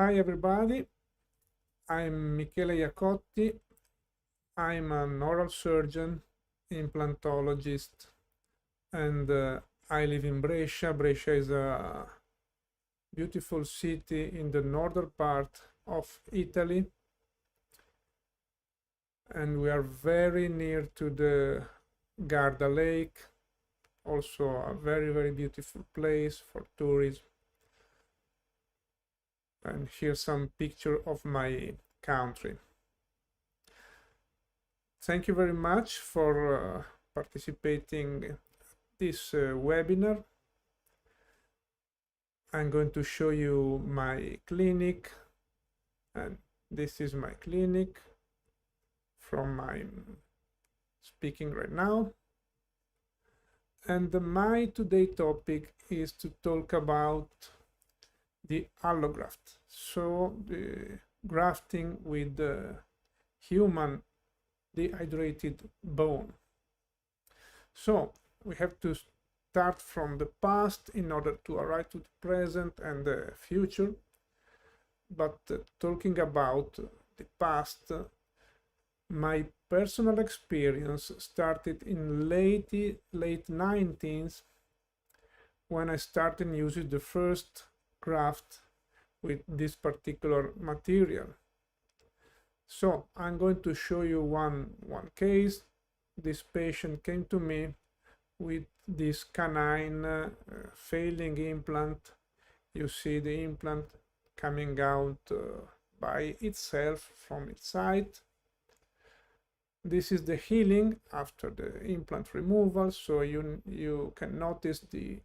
Hi everybody, I'm Michele Iacotti. I'm an oral surgeon, implantologist, and I live in Brescia. Brescia is a beautiful city in the northern part of Italy, and we are very near to the Garda Lake, also a very beautiful place for tourism. And here's some picture of my country. Thank you very much for participating this webinar. I'm going to show you my clinic, and this is my clinic from my speaking right now. And my today topic is to talk about the allograft, so the grafting with the human dehydrated bone. So we have to start from the past in order to arrive to the present and the future. But talking about the past, my personal experience started in late 19s when I started using the first graft with this particular material. So I'm going to show you one case. This patient came to me with this canine failing implant. You see the implant coming out by itself from its site. This is the healing after the implant removal, so you can notice the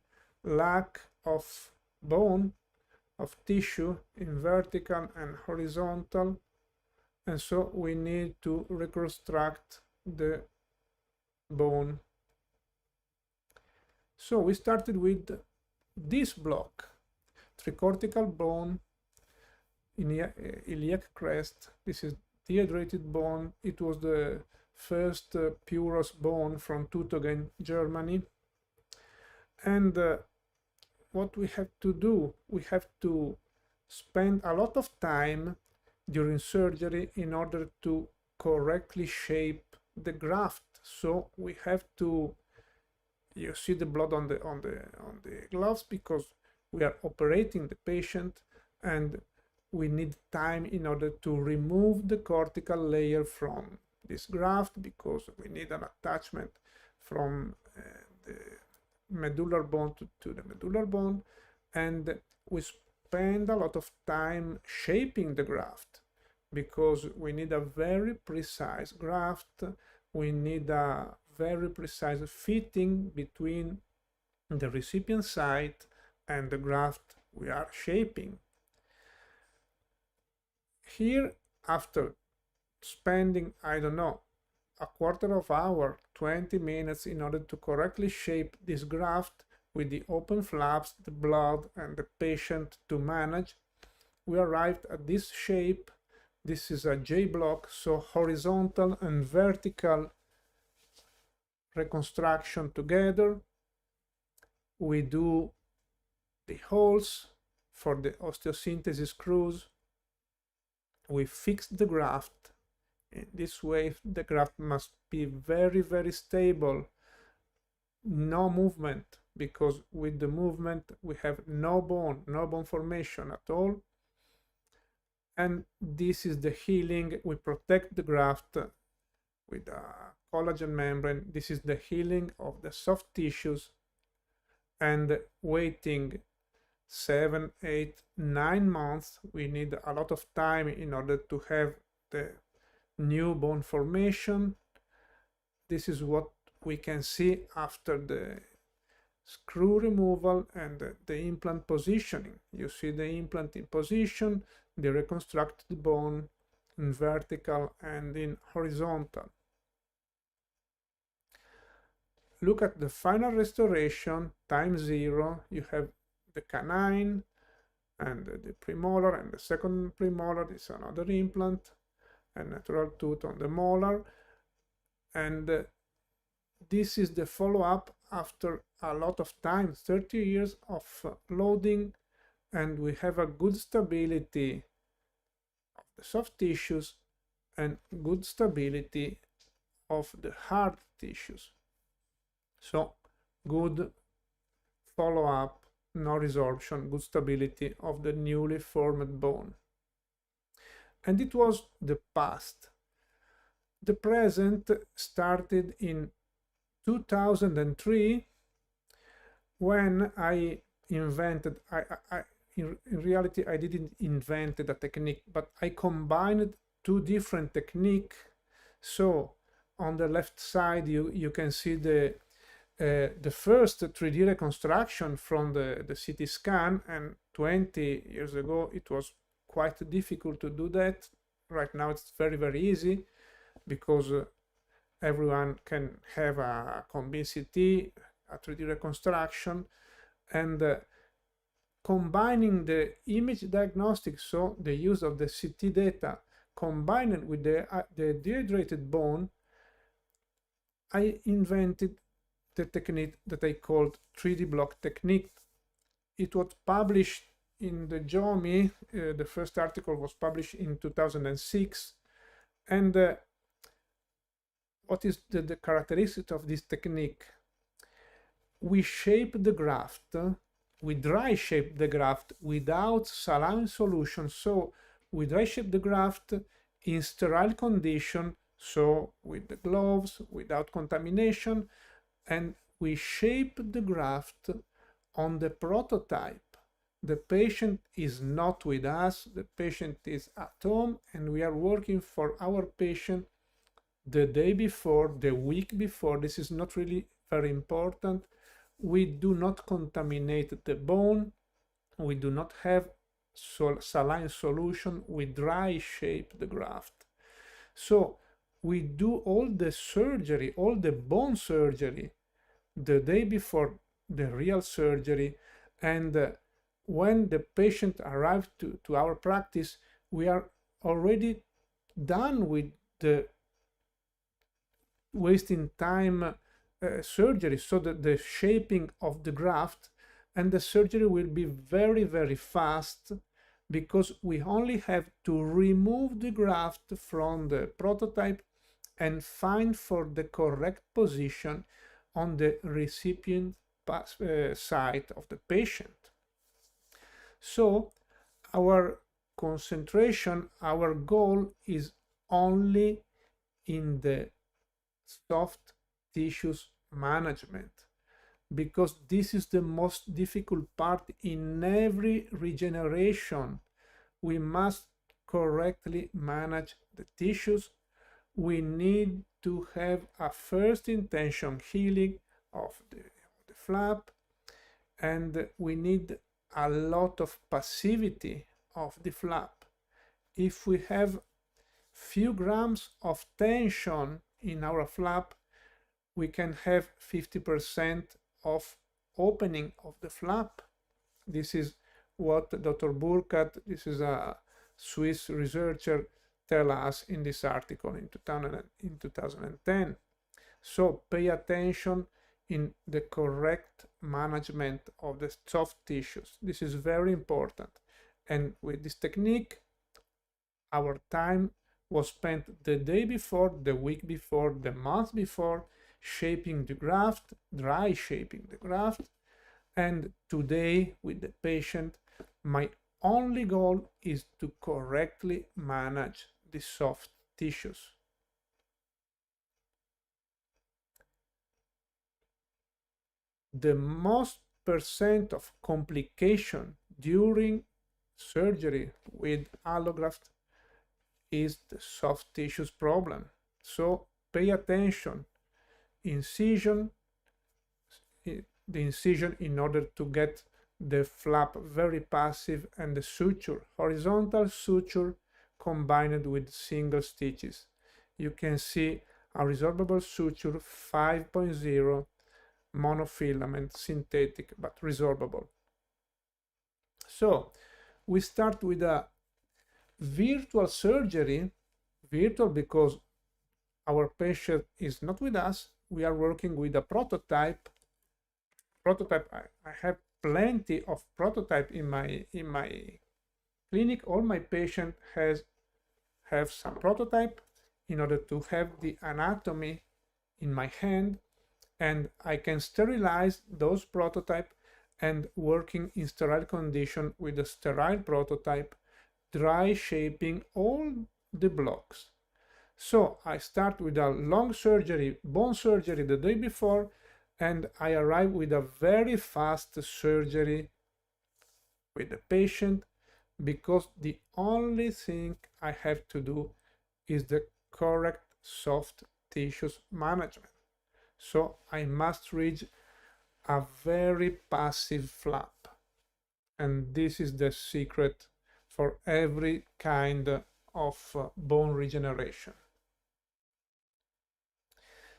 lack of bone, of tissue in vertical and horizontal, and so we need to reconstruct the bone. So we started with this block, tricortical bone in iliac crest. This is dehydrated bone. It was the first porous bone from Tutogen, Germany. And what we have to do, we have to spend a lot of time during surgery in order to correctly shape the graft. So we have to, you see the blood on the gloves because we are operating the patient, and we need time in order to remove the cortical layer from this graft because we need an attachment from the medullary bone to the medullary bone, and we spend a lot of time shaping the graft because we need a very precise graft. We need a very precise fitting between the recipient site and the graft we are shaping. Here, after spending, I don't know, a quarter of hour, 20 minutes in order to correctly shape this graft with the open flaps, the blood, and the patient to manage, we arrived at this shape. This is a J block, so horizontal and vertical reconstruction together. We do the holes for the osteosynthesis screws. We fix the graft. In this way, the graft must be very stable. No movement, because with the movement we have no bone formation at all. And this is the healing. We protect the graft with a collagen membrane. This is the healing of the soft tissues, and waiting 7, 8, 9 months. We need a lot of time in order to have the new bone formation. This is what we can see after the screw removal and the implant positioning. You see the implant in position, the reconstructed bone in vertical and in horizontal. Look at the final restoration, time 0. You have the canine and the premolar, and the second premolar is another implant, a natural tooth on the molar. And this is the follow-up after a lot of time, 30 years of loading and we have a good stability of the soft tissues and good stability of the hard tissues. So good follow-up, no resorption, good stability of the newly formed bone. And it was the past. The present started in 2003 when I invented, in reality, I didn't invent the technique, but I combined two different techniques. So on the left side, you can see the first 3D reconstruction from the CT scan, and 20 years ago it was quite difficult to do that. Right now it's very, very easy because everyone can have a Combin CT, a 3D reconstruction, and combining the image diagnostics, so the use of the CT data combined with the dehydrated bone, I invented the technique that I called 3D block technique. It was published in the JOMI. The first article was published in 2006. And what is the characteristic of this technique? We shape the graft, we dry shape the graft without saline solution. So we dry shape the graft in sterile condition, so with the gloves, without contamination, and we shape the graft on the prototype. The patient is not with us, the patient is at home, and we are working for our patient the day before, the week before. This is not really very important. We do not contaminate the bone. We do not have saline solution. We dry shape the graft. So we do all the surgery, all the bone surgery, the day before the real surgery. And when the patient arrives to our practice, we are already done with the wasting time surgery, so that the shaping of the graft and the surgery will be very, very fast, because we only have to remove the graft from the prototype and find for the correct position on the recipient side of the patient. So our concentration, our goal is only in the soft tissues management, because this is the most difficult part in every regeneration. We must correctly manage the tissues. We need to have a first intention healing of the flap, and we need a lot of passivity of the flap. If we have few grams of tension in our flap, we can have 50% of opening of the flap. This is what Dr. Burkhardt, this is a Swiss researcher, tell us in this article in 2010. So pay attention in the correct management of the soft tissues. This is very important. And with this technique, our time was spent the day before, the week before, the month before, shaping the graft, dry shaping the graft. And today with the patient, my only goal is to correctly manage the soft tissues. The most percent of complication during surgery with allograft is the soft tissues problem. So pay attention. Incision, the incision in order to get the flap very passive, and the suture, horizontal suture combined with single stitches. You can see a resorbable suture 5.0 monofilament, synthetic but resorbable. So we start with a virtual surgery, virtual because our patient is not with us. We are working with a prototype. I have plenty of prototype in my clinic. All my patients have some prototype in order to have the anatomy in my hand, and I can sterilize those prototype and working in sterile condition with a sterile prototype, dry shaping all the blocks. So I start with a long surgery, bone surgery the day before, and I arrive with a very fast surgery with the patient, because the only thing I have to do is the correct soft tissues management. So I must reach a very passive flap. And this is the secret for every kind of bone regeneration.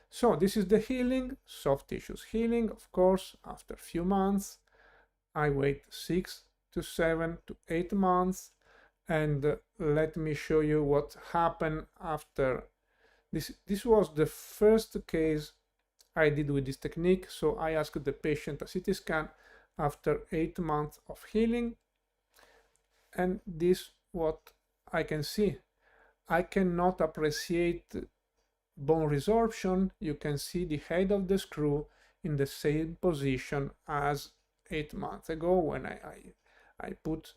So this is the healing, soft tissues healing. Of course, after a few months, I wait 6 to 7 to 8 months, and let me show you what happened after this. This was the first case I did with this technique. So I asked the patient a CT scan after 8 months of healing, and this what I can see. I cannot appreciate bone resorption. You can see the head of the screw in the same position as 8 months ago when I put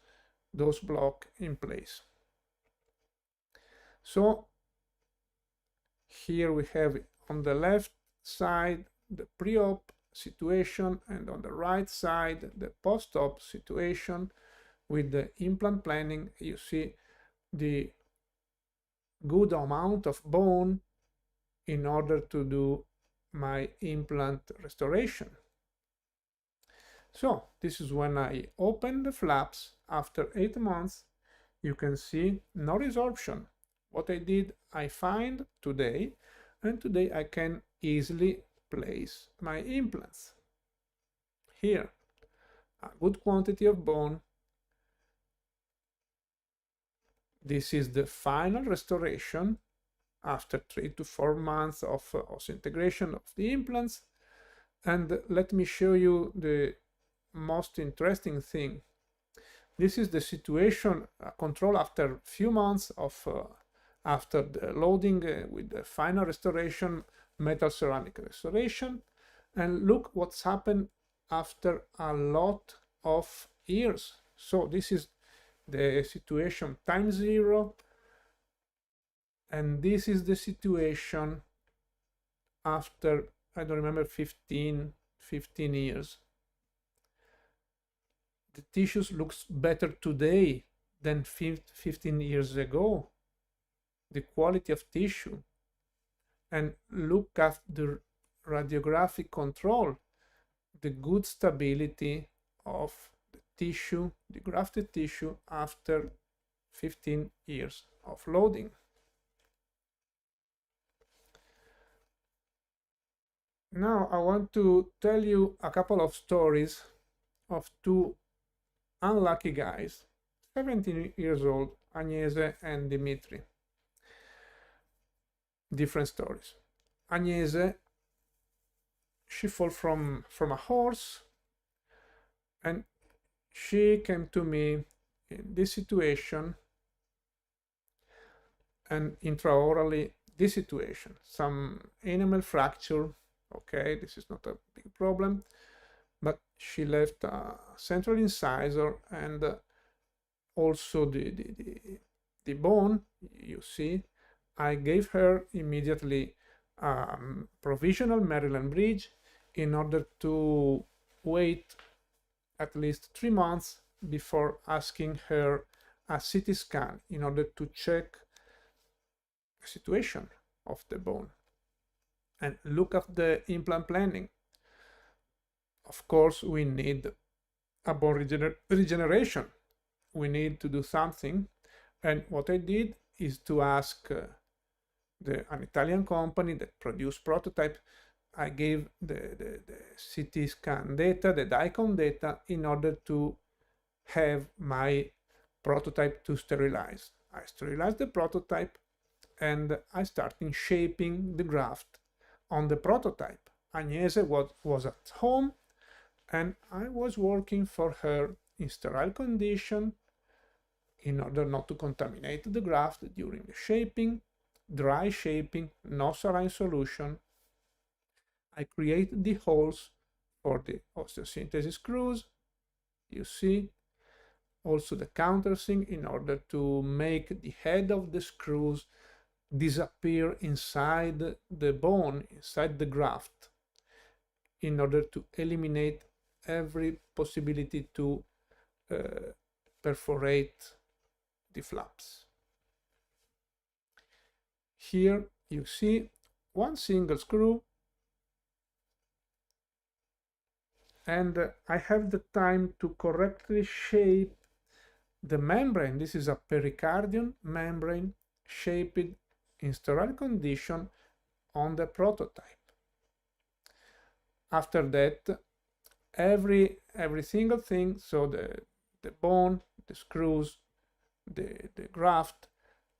those blocks in place. So here we have on the left side the pre-op situation, and on the right side the post-op situation with the implant planning. You see the good amount of bone in order to do my implant restoration. So this is when I open the flaps after 8 months. You can see no resorption. What I did, I find today, and today I can easily place my implants. Here, a good quantity of bone. This is the final restoration after 3 to 4 months of osseointegration of the implants. And let me show you the most interesting thing. This is the situation control after a few months of after the loading with the final restoration, metal ceramic restoration. And look what's happened after a lot of years. So this is the situation time 0, and this is the situation after, I don't remember, 15 years. The tissues looks better today than 15 years ago. The quality of tissue. And look at the radiographic control, the good stability of the tissue, the grafted tissue after 15 years of loading. Now I want to tell you a couple of stories of two unlucky guys, 17 years old, Agnese and Dimitri. Different stories. Agnese, she fell from a horse, and she came to me in this situation, and intraorally this situation, some enamel fracture. Okay, this is not a big problem, but she left a central incisor, and also the bone, you see. I gave her immediately provisional Maryland bridge in order to wait at least 3 months before asking her a CT scan in order to check the situation of the bone and look at the implant planning. Of course, we need a bone regeneration. We need to do something. And what I did is to ask an Italian company that produced prototype. I gave the CT scan data, the DICOM data, in order to have my prototype to sterilize. I sterilized the prototype, and I started shaping the graft on the prototype. Agnese was at home, and I was working for her in sterile condition in order not to contaminate the graft during the shaping, dry shaping, no saline solution. I create the holes for the osteosynthesis screws. You see, also the countersink in order to make the head of the screws disappear inside the bone, inside the graft, in order to eliminate every possibility to perforate the flaps. Here you see one single screw, and I have the time to correctly shape the membrane. This is a pericardium membrane shaped in sterile condition on the prototype. After that, every single thing, so the bone, the screws, the graft,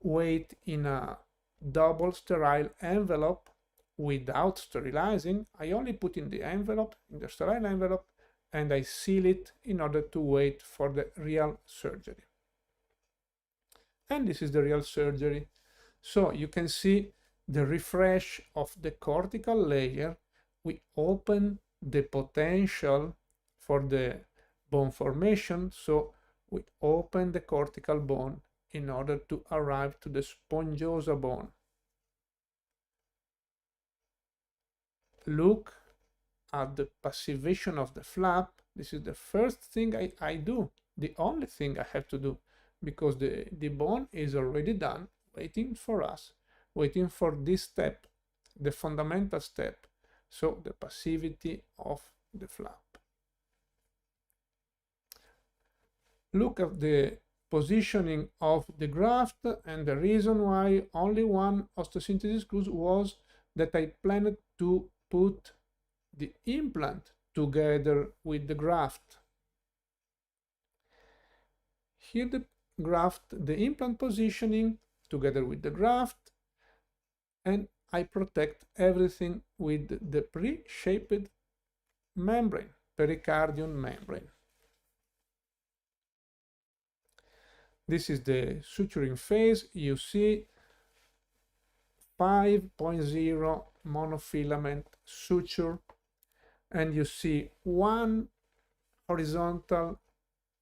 wait in a double sterile envelope without sterilizing. I only put in the envelope, in the sterile envelope, and I seal it in order to wait for the real surgery. And this is the real surgery. So you can see the refresh of the cortical layer. We open the potential for the bone formation. So we open the cortical bone in order to arrive to the spongiosa bone. Look at the passivation of the flap. This is the first thing I do, the only thing I have to do, because the bone is already done, waiting for us, waiting for this step, the fundamental step, so the passivity of the flap. Look at the positioning of the graft, and the reason why only one osteosynthesis screw was that I planned to put the implant together with the graft. Here the implant positioning together with the graft, and I protect everything with the pre-shaped membrane, pericardium membrane. This is the suturing phase. You see 5.0 monofilament suture, and you see one horizontal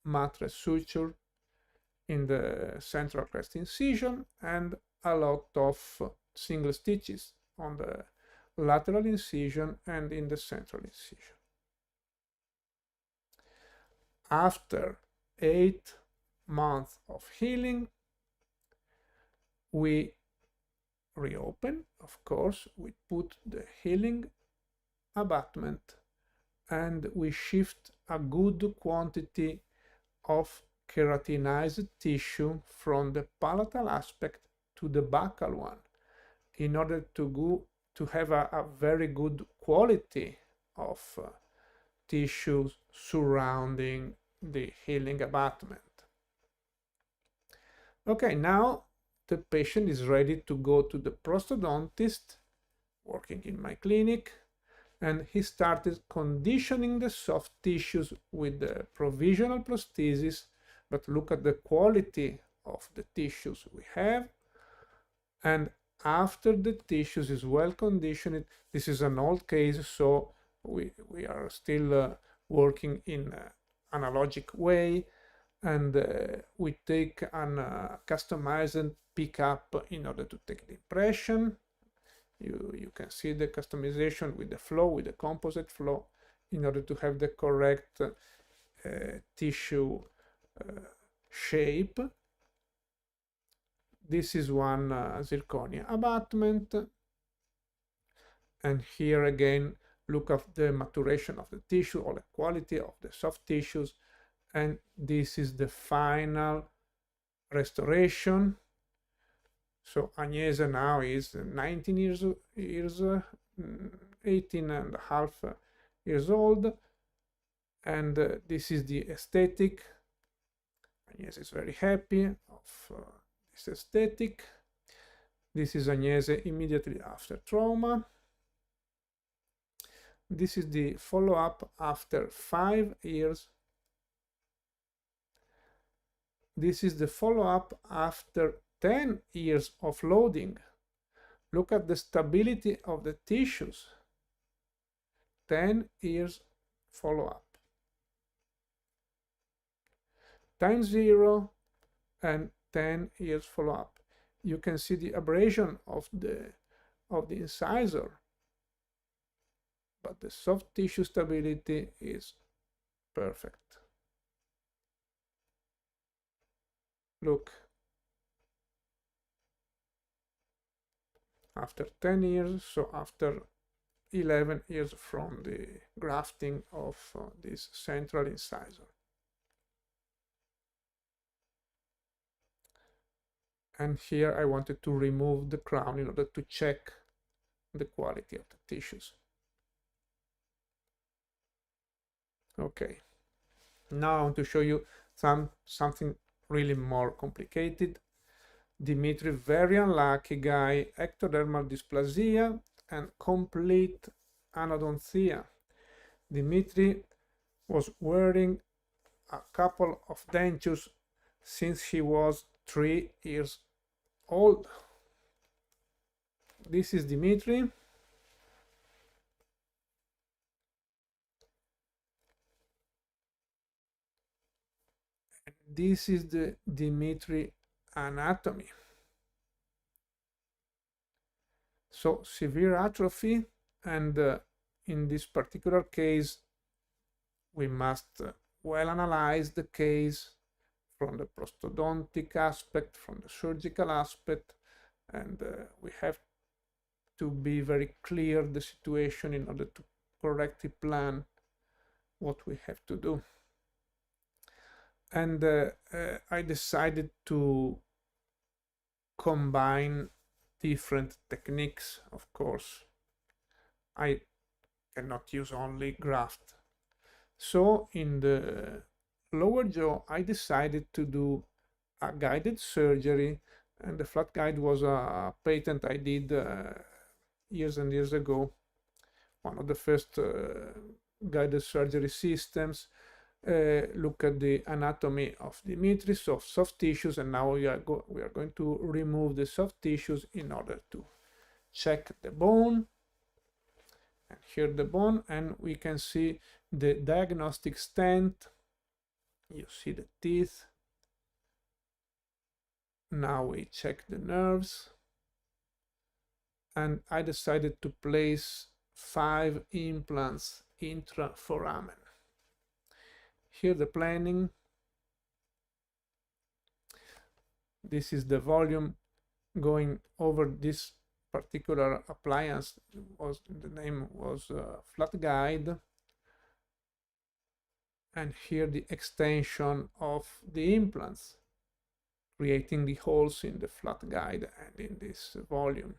mattress suture in the central crest incision and a lot of single stitches on the lateral incision and in the central incision. After 8 months of healing, we reopen, of course, we put the healing abutment, and we shift a good quantity of keratinized tissue from the palatal aspect to the buccal one in order to have a very good quality of tissues surrounding the healing abutment. Okay, now the patient is ready to go to the prosthodontist working in my clinic, and he started conditioning the soft tissues with the provisional prosthesis. But look at the quality of the tissues we have. And after the tissues is well conditioned, this is an old case, so we are still working in analogic way, and we take an customized pickup in order to take the impression. You can see the customization with the flow, with the composite flow, in order to have the correct tissue shape. This is one zirconia abutment, and here again look at the maturation of the tissue or the quality of the soft tissues, and this is the final restoration. So Agnese now is 19 years 18 and a half years old, and this is the aesthetic. Agnese is very happy of this aesthetic. This is Agnese immediately after trauma. This is the follow-up after 5 years. This is the follow-up after 10 years of loading. Look at the stability of the tissues. 10 years follow-up. Time 0 and 10 years follow-up. You can see the abrasion of the incisor, but the soft tissue stability is perfect. Look, after 10 years, so after 11 years from the grafting of this central incisor. And here I wanted to remove the crown in order to check the quality of the tissues. Okay, now I want to show you something really more complicated. Dimitri, very unlucky guy, ectodermal dysplasia and complete anodontia. Dimitri was wearing a couple of dentures since he was 3 years old. This is Dimitri. This is the Dimitri anatomy. So severe atrophy, and in this particular case we must well analyze the case from the prosthodontic aspect, from the surgical aspect, and we have to be very clear the situation in order to correctly plan what we have to do. And I decided to combine different techniques. Of course, I cannot use only graft. So in the lower jaw, I decided to do a guided surgery, and the flat guide was a patent I did years and years ago. One of the first guided surgery systems. Look at the anatomy of Dimitri, soft tissues, and now we are going to remove the soft tissues in order to check the bone. And here the bone, and we can see the diagnostic stent. You see the teeth. Now we check the nerves, and I decided to place 5 implants intraforamen. Here the planning. This is the volume going over this particular appliance. The name was flat guide, and here the extension of the implants, creating the holes in the flat guide and in this volume.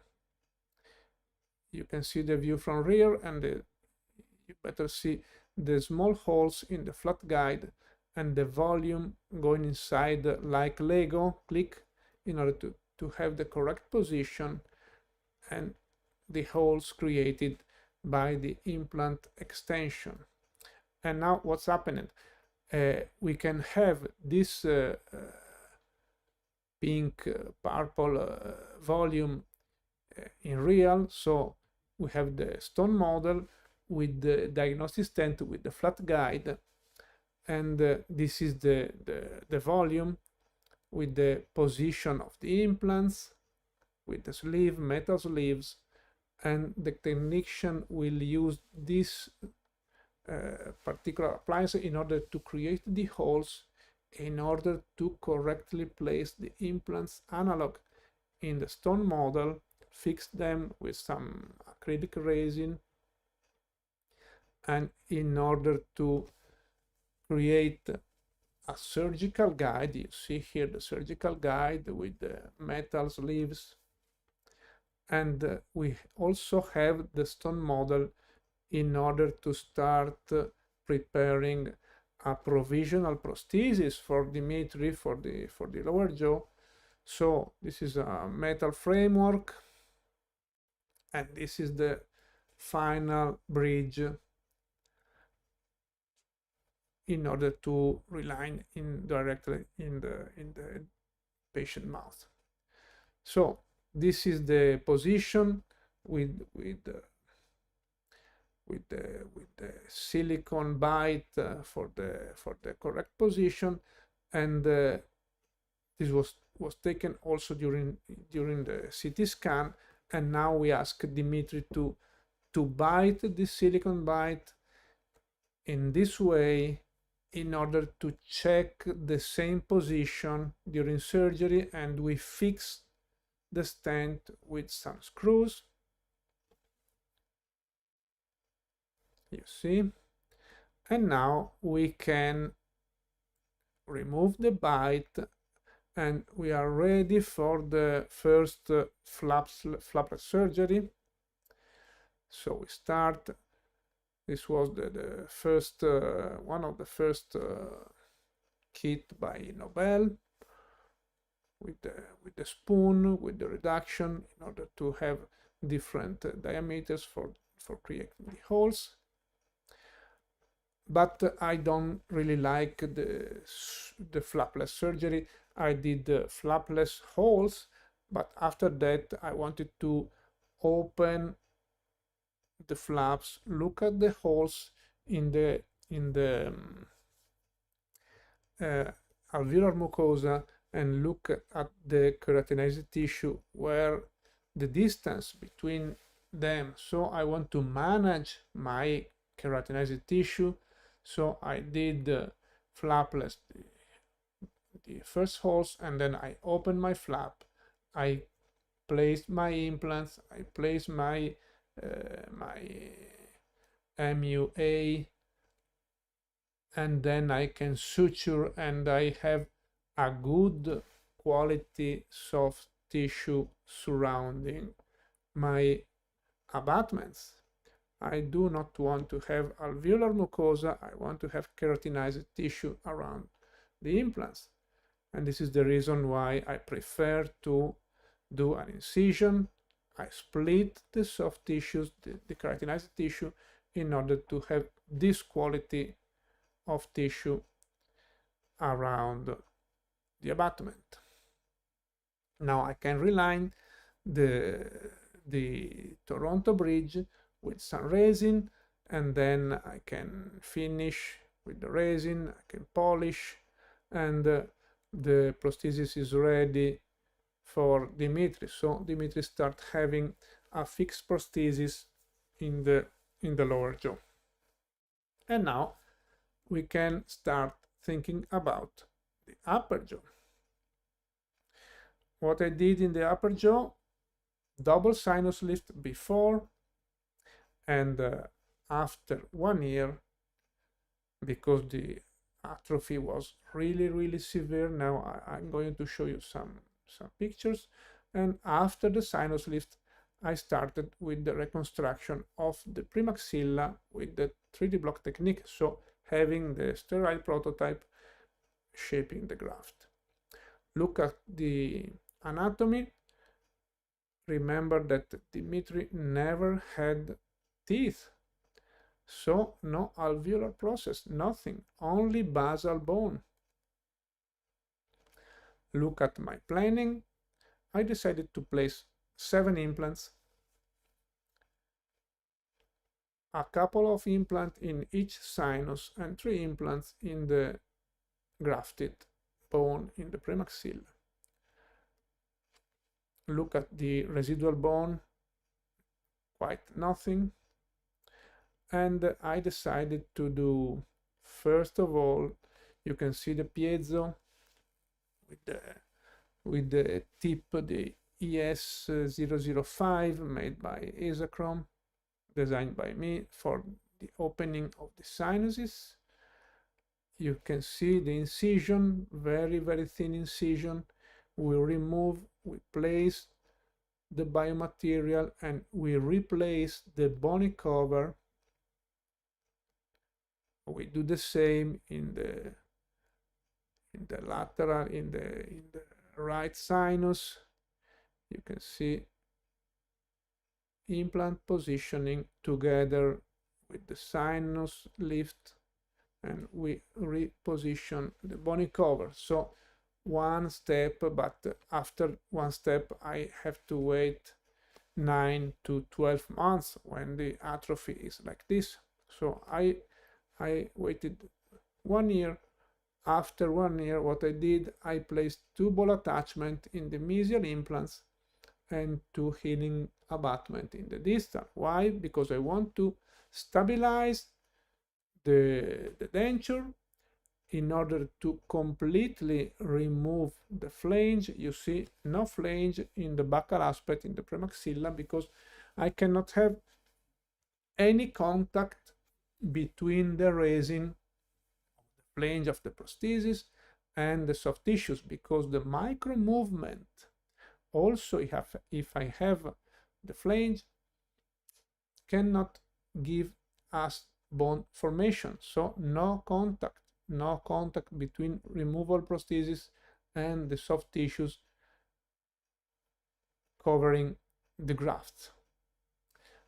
You can see the view from rear, and you better see the small holes in the flat guide and the volume going inside like Lego. Click in order to have the correct position, and the holes created by the implant extension. And now what's happening? We can have this pink purple volume in real. So we have the stone model with the diagnostic stent with the flat guide, and this is the volume with the position of the implants, with the sleeve, metal sleeves, and the technician will use this particular appliance in order to create the holes, in order to correctly place the implants analog in the stone model, fix them with some acrylic resin, and in order to create a surgical guide. You see here the surgical guide with the metal sleeves, and we also have the stone model in order to start preparing a provisional prosthesis for Dimitri for the lower jaw. So this is a metal framework, and this is the final bridge in order to reline in directly in the patient mouth. So this is the position with the silicone bite for the correct position, and this was taken also during the CT scan. And now we ask Dimitri to bite the silicone bite in this way in order to check the same position during surgery, and we fix the stent with some screws. You see, and now we can remove the bite, and we are ready for the first flaplet surgery. So we start. This was the first one of the first kit by Nobel, with the spoon, with the reduction, in order to have different diameters for creating the holes. But I don't really like the flapless surgery. I did flapless holes, but after that I wanted to open the flaps, look at the holes in the alveolar mucosa, and look at the keratinized tissue, where the distance between them. So I want to manage my keratinized tissue. So I did flapless the first holes, and then I opened my flap. I placed my implants. I placed my MUA, and then I can suture, and I have a good quality soft tissue surrounding my abutments. I do not want to have alveolar mucosa. I want to have keratinized tissue around the implants. And this is the reason why I prefer to do an incision. I split the soft tissues, the keratinized tissue, in order to have this quality of tissue around the abutment. Now I can reline the Toronto bridge with some resin, and then I can finish with the resin. I can polish, and the prosthesis is ready for Dimitri. So Dimitri start having a fixed prosthesis in the lower jaw. And now we can start thinking about the upper jaw. What I did in the upper jaw: double sinus lift before, and after 1 year, because the atrophy was really severe. Now I'm going to show you some pictures. And after the sinus lift, I started with the reconstruction of the premaxilla with the 3D block technique, so having the sterile prototype shaping the graft. Look at the anatomy. Remember that Dimitri never had teeth, so no alveolar process, nothing, only basal bone. Look at my planning. I decided to place 7 implants, a couple of implants in each sinus, and 3 implants in the grafted bone in the premaxilla. Look at the residual bone, quite nothing. And I decided to do, first of all, you can see the piezo with the tip, the ES005, made by Esachrome, designed by me, for the opening of the sinuses. You can see the incision, very thin incision. We place the biomaterial, and we replace the bony cover. We do the same in the lateral, in the right sinus. You can see implant positioning together with the sinus lift, and we reposition the bony cover. So one step, but after one step I have to wait 9 to 12 months when the atrophy is like this. So I waited 1 year. After 1 year, what I did, I placed 2 ball attachment in the mesial implants and 2 healing abutment in the distal. Why? Because I want to stabilize the denture in order to completely remove the flange. You see no flange in the buccal aspect in the premaxilla, because I cannot have any contact between the resin, the flange of the prosthesis, and the soft tissues, because the micro movement also, if I have the flange, cannot give us bone formation. So no contact between removable prosthesis and the soft tissues covering the grafts.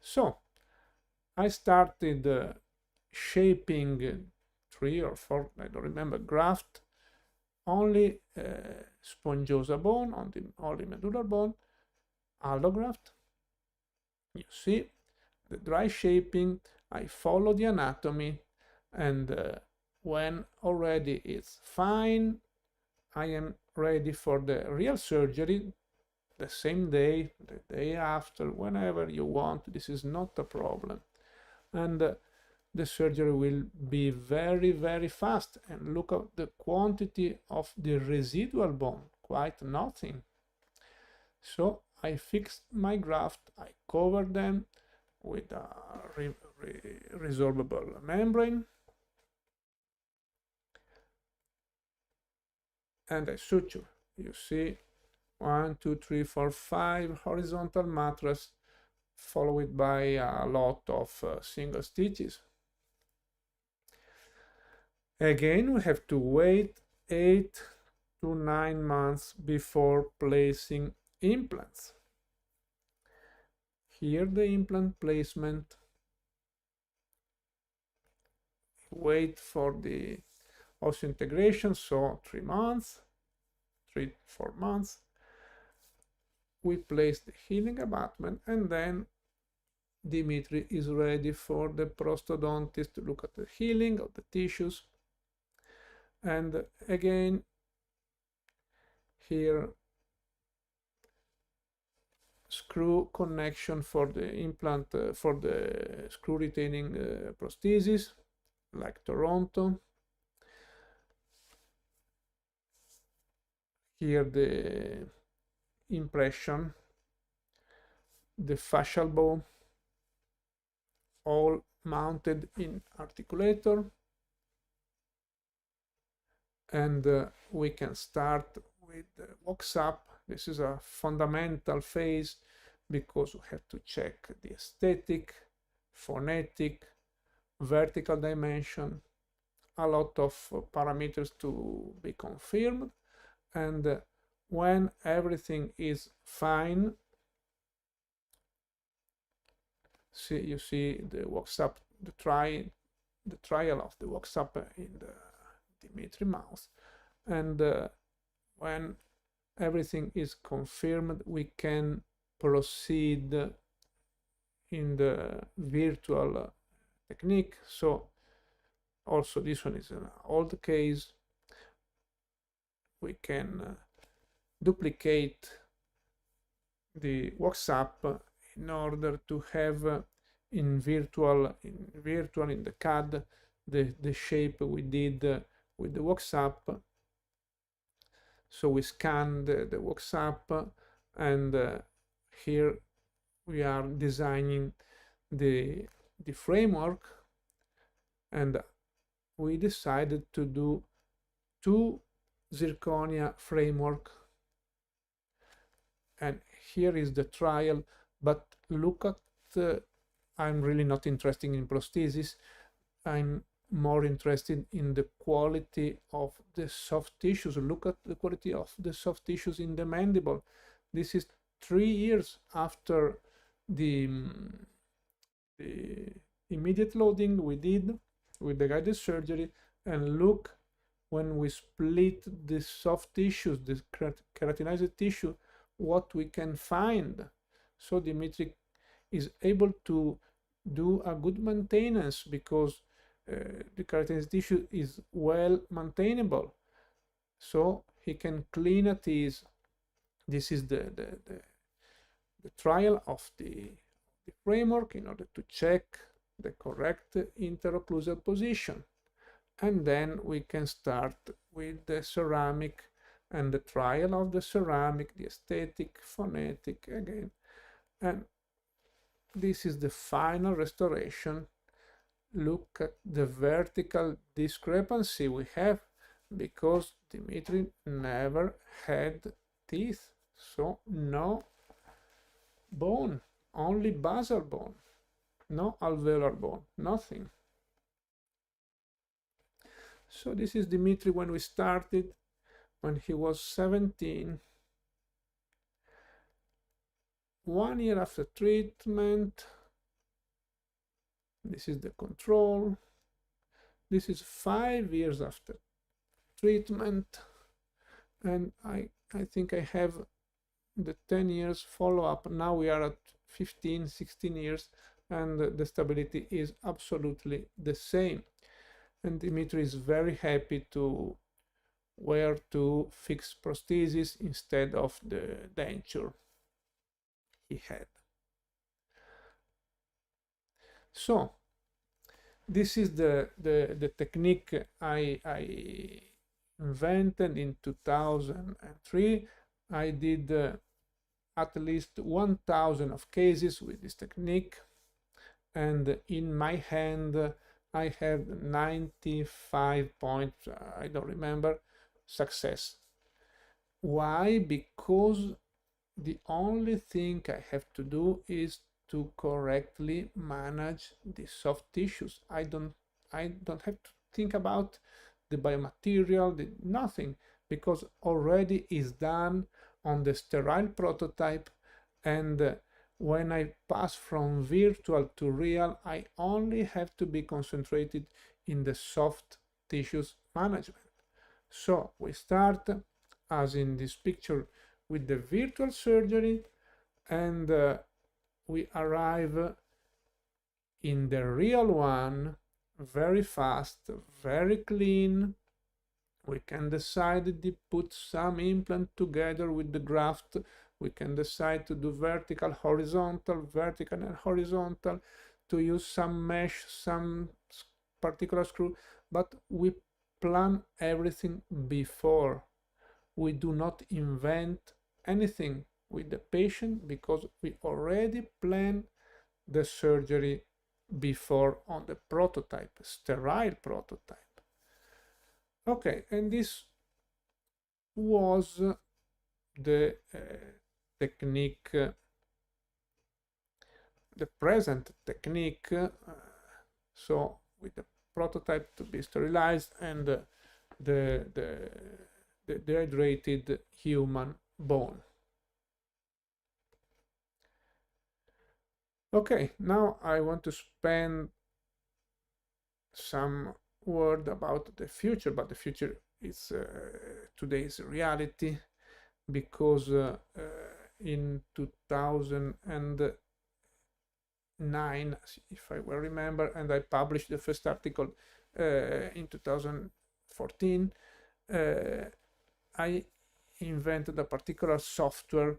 So I started shaping 3 or 4, I don't remember, graft, only spongiosa bone, only medullary bone, allograft. You see the dry shaping, I follow the anatomy, and when already it's fine, I am ready for the real surgery the same day, the day after, whenever you want. This is not a problem. And the surgery will be very, very fast. And look at the quantity of the residual bone, quite nothing. So I fixed my graft, I covered them with a resorbable membrane, and I suture. You see 1, 2, 3, 4, 5 horizontal mattress, followed by a lot of single stitches. Again, we have to wait 8 to 9 months before placing implants. Here the implant placement. Wait for the osseointegration, so 3 months, 3-4 months. We place the healing abutment, and then Dimitri is ready for the prosthodontist to look at the healing of the tissues. And again, here, screw connection for the implant, for the screw retaining prosthesis, like Toronto. Here the impression, the fascial bow, all mounted in articulator. And we can start with the wax up. This is a fundamental phase because we have to check the aesthetic, phonetic, vertical dimension, a lot of parameters to be confirmed. And when everything is fine, you see the wax up, the trial of the wax up in the Dimitri mouse. And when everything is confirmed, we can proceed in the virtual technique. So also this one is an old case. We can duplicate the wax up in order to have in virtual in the CAD the shape we did with the wax up. So we scan the wax up, and here we are designing the framework, and we decided to do 2 zirconia framework. And here is the trial, but look at I'm really not interested in prosthesis. I'm more interested in the quality of the soft tissues. Look at the quality of the soft tissues in the mandible. This is 3 years after the, the immediate loading we did with the guided surgery, and look when we split the soft tissues, the keratinized tissue, what we can find. So Dimitri is able to do a good maintenance because the keratinized tissue is well maintainable. So he can clean at ease. This is the trial of the framework in order to check the correct interocclusal position. And then we can start with the ceramic and the trial of the ceramic, the aesthetic, phonetic again. And this is the final restoration. Look at the vertical discrepancy we have because Dimitri never had teeth, so no bone, only basal bone, no alveolar bone, nothing. So this is Dimitri when we started, when he was 17. 1 year after treatment. This is the control. This is 5 years after treatment. And I think I have the 10 years follow-up. Now we are at 15, 16 years, and the stability is absolutely the same. And Dimitri is very happy to wear two fixed prostheses instead of the denture he had. So this is the technique I invented in 2003. I did at least 1,000 of cases with this technique, and in my hand I have 95 points, I don't remember, success. Why? Because the only thing I have to do is to correctly manage the soft tissues. I don't have to think about the biomaterial, nothing, because already is done on the sterile prototype. And when I pass from virtual to real, I only have to be concentrated in the soft tissues management. So we start, as in this picture, with the virtual surgery, and we arrive in the real one very fast, very clean. We can decide to put some implant together with the graft. We can decide to do vertical, horizontal, vertical and horizontal, to use some mesh, some particular screw, but we plan everything before. We do not invent anything with the patient because we already plan the surgery before on the prototype, sterile prototype. Okay, and this was the technique, the present technique. So with the prototype to be sterilized and the dehydrated human bone. Okay, now I want to spend some word about the future, but the future is today's reality, because in 2009, if I well remember, and I published the first article in 2014, I invented a particular software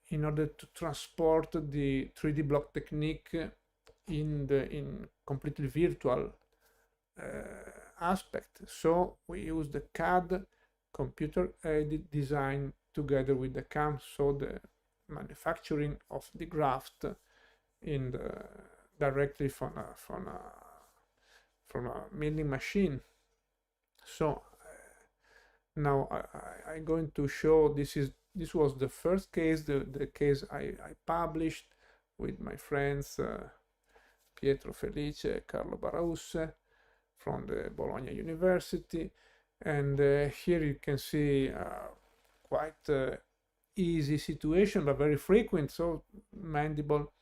in order to transport the 3D block technique in completely virtual aspect. So we use the CAD, computer aided design, together with the CAM, so the manufacturing of the graft in the directly from a milling machine. So now I'm going to show, this was the first case, the case I published with my friends Pietro Felice and Carlo Barausse from the Bologna University. And here you can see quite easy situation, but very frequent. So mandible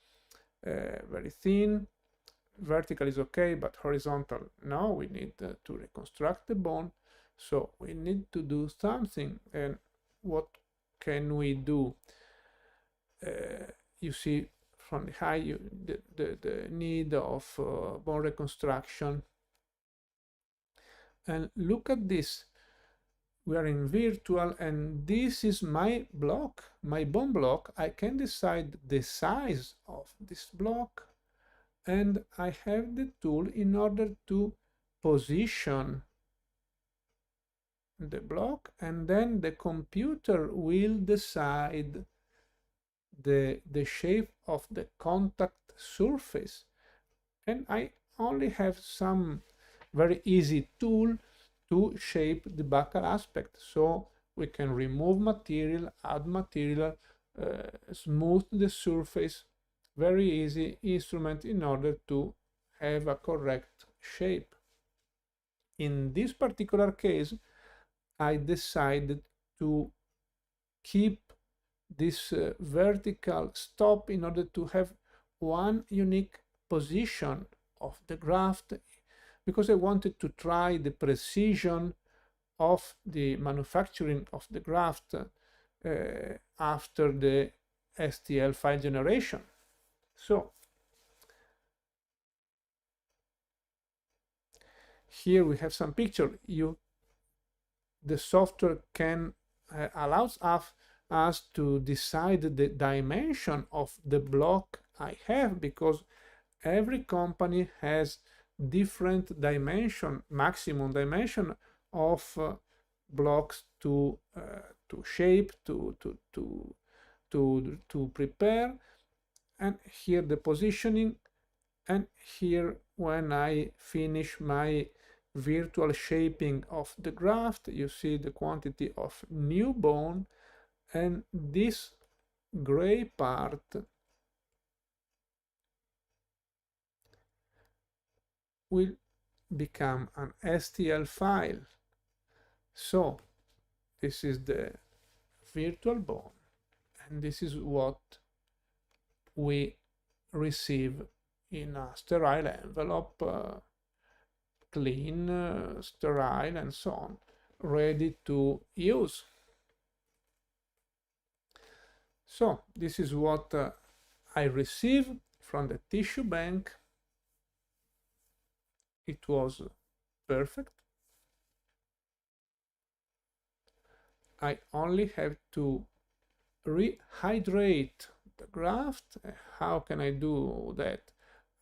very thin, vertical is okay, but horizontal, no, we need to reconstruct the bone. So we need to do something. And what can we do? You see from the high, the need of bone reconstruction. And look at this. We are in virtual, and this is my block, my bone block. I can decide the size of this block, and I have the tool in order to position the block, and then the computer will decide the shape of the contact surface. And I only have some very easy tool to shape the buccal aspect. So we can remove material, add material, smooth the surface. Very easy instrument in order to have a correct shape. In this particular case, I decided to keep this vertical stop in order to have one unique position of the graft, because I wanted to try the precision of the manufacturing of the graft after the STL file generation. So here we have some picture. The software can allows us to decide the dimension of the block I have, because every company has different dimension, maximum dimension of blocks to shape, to prepare. And here the positioning, and here when I finish my virtual shaping of the graft, you see the quantity of new bone, and this gray part will become an STL file. So this is the virtual bone, and this is what we receive in a sterile envelope, clean, sterile, and so on, ready to use. So this is what I received from the tissue bank. It was perfect. I only have to rehydrate the graft. How can I do that?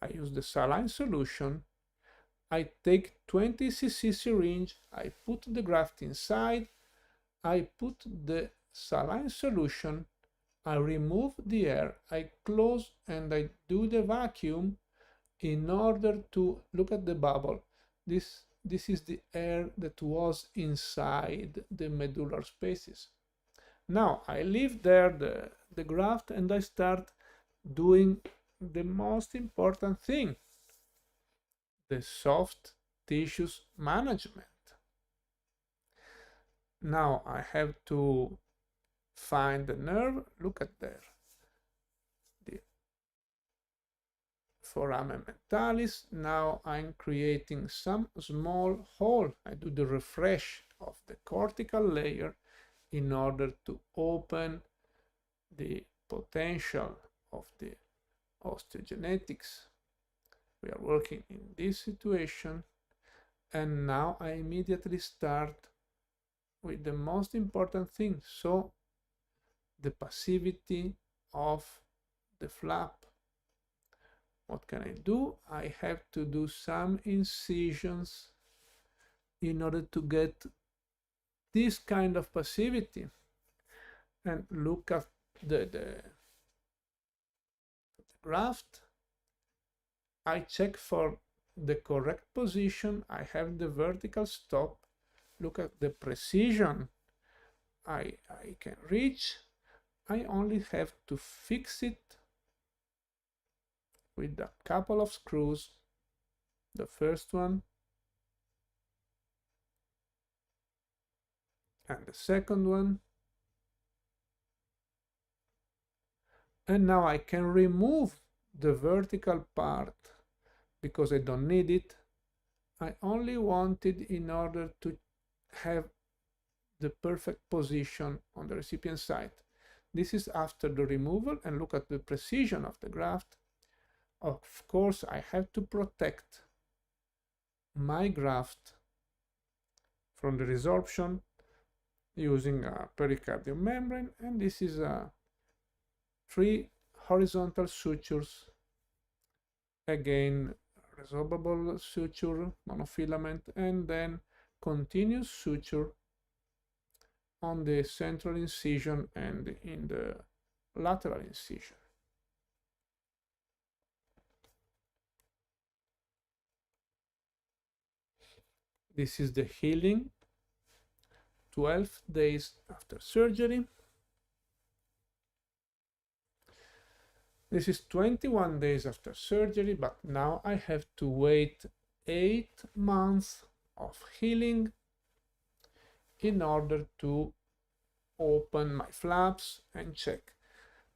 I use the saline solution. I take 20 cc syringe, I put the graft inside, I put the saline solution, I remove the air, I close, and I do the vacuum in order to look at the bubble. This is the air that was inside the medullar spaces. Now I leave there the graft, and I start doing the most important thing, the soft tissues management. Now I have to find the nerve. Look at there, the foramen mentalis. Now I'm creating some small hole. I do the refresh of the cortical layer in order to open the potential of the osteogenetics. We are working in this situation, and now I immediately start with the most important thing, so the passivity of the flap. What can I do? I have to do some incisions in order to get this kind of passivity. And look at the graft. I check for the correct position. I have the vertical stop. Look at the precision I can reach. I only have to fix it with a couple of screws. The first one and the second one. And now I can remove the vertical part because I don't need it. I only want it in order to have the perfect position on the recipient side. This is after the removal, and look at the precision of the graft. Of course, I have to protect my graft from the resorption using a pericardium membrane, and this is 3 horizontal sutures, again resorbable suture, monofilament, and then continuous suture on the central incision and in the lateral incision. This is the healing 12 days after surgery. This is 21 days after surgery, but now I have to wait 8 months of healing in order to open my flaps and check.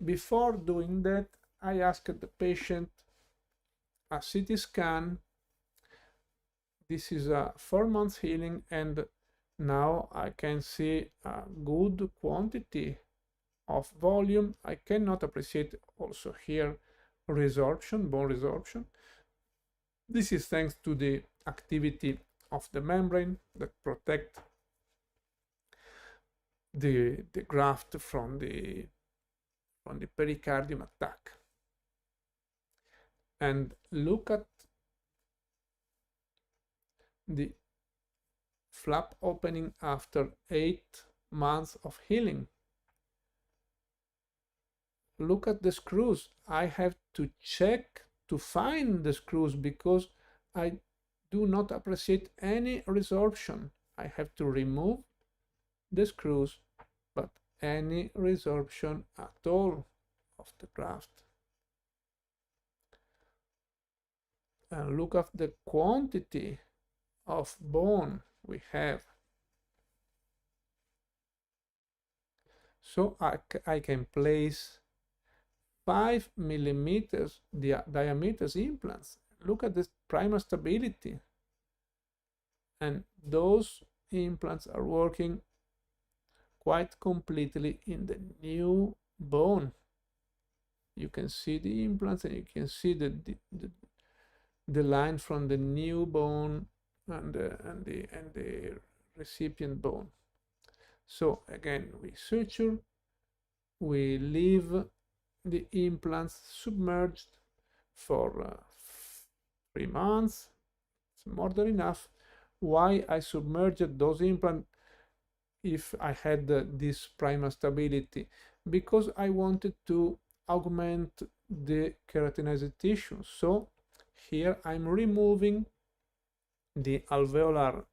Before doing that, I asked the patient a CT scan. This is a 4 months healing, and now I can see a good quantity of volume. I cannot appreciate also here resorption, bone resorption. This is thanks to the activity of the membrane that protect the graft from the pericardium attack. And look at the flap opening after 8 months of healing. Look at the screws. I have to check to find the screws because I do not appreciate any resorption. I have to remove the screws, but any resorption at all of the graft. And look at the quantity of bone we have. So I can place 5 millimeters diameters implants. Look at this primal stability. And those implants are working quite completely in the new bone. You can see the implants, and you can see the line from the new bone and the recipient bone. So again, we suture, we leave the implants submerged for 3 months. It's more than enough. Why I submerged those implants if I had this primal stability? Because I wanted to augment the keratinized tissue. So here I'm removing the alveolar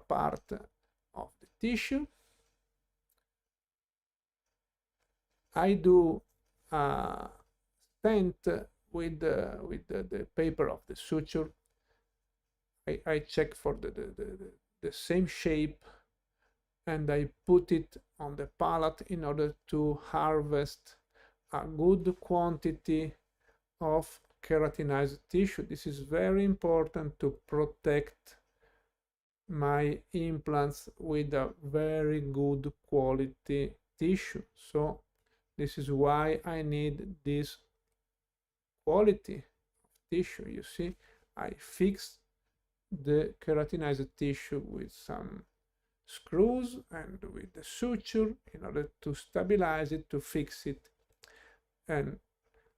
part of the tissue. I do a stent with the paper of the suture. I check for the same shape, and I put it on the palate in order to harvest a good quantity of keratinized tissue. This is very important to protect my implants with a very good quality tissue. So this is why I need this quality of tissue. You see, I fix the keratinized tissue with some screws and with the suture in order to stabilize it, to fix it. And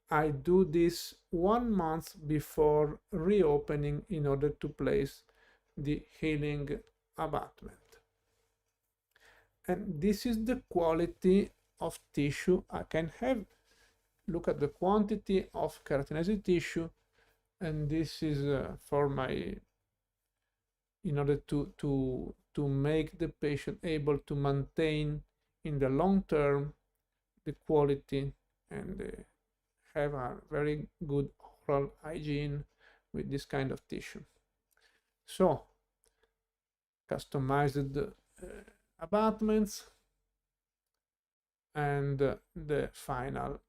I do this 1 month before reopening in order to place the healing abutment. And this is the quality of tissue I can have. Look at the quantity of keratinized tissue, and this is for my, in order to make the patient able to maintain in the long term the quality and have a very good oral hygiene with this kind of tissue. So customized abutments, and the final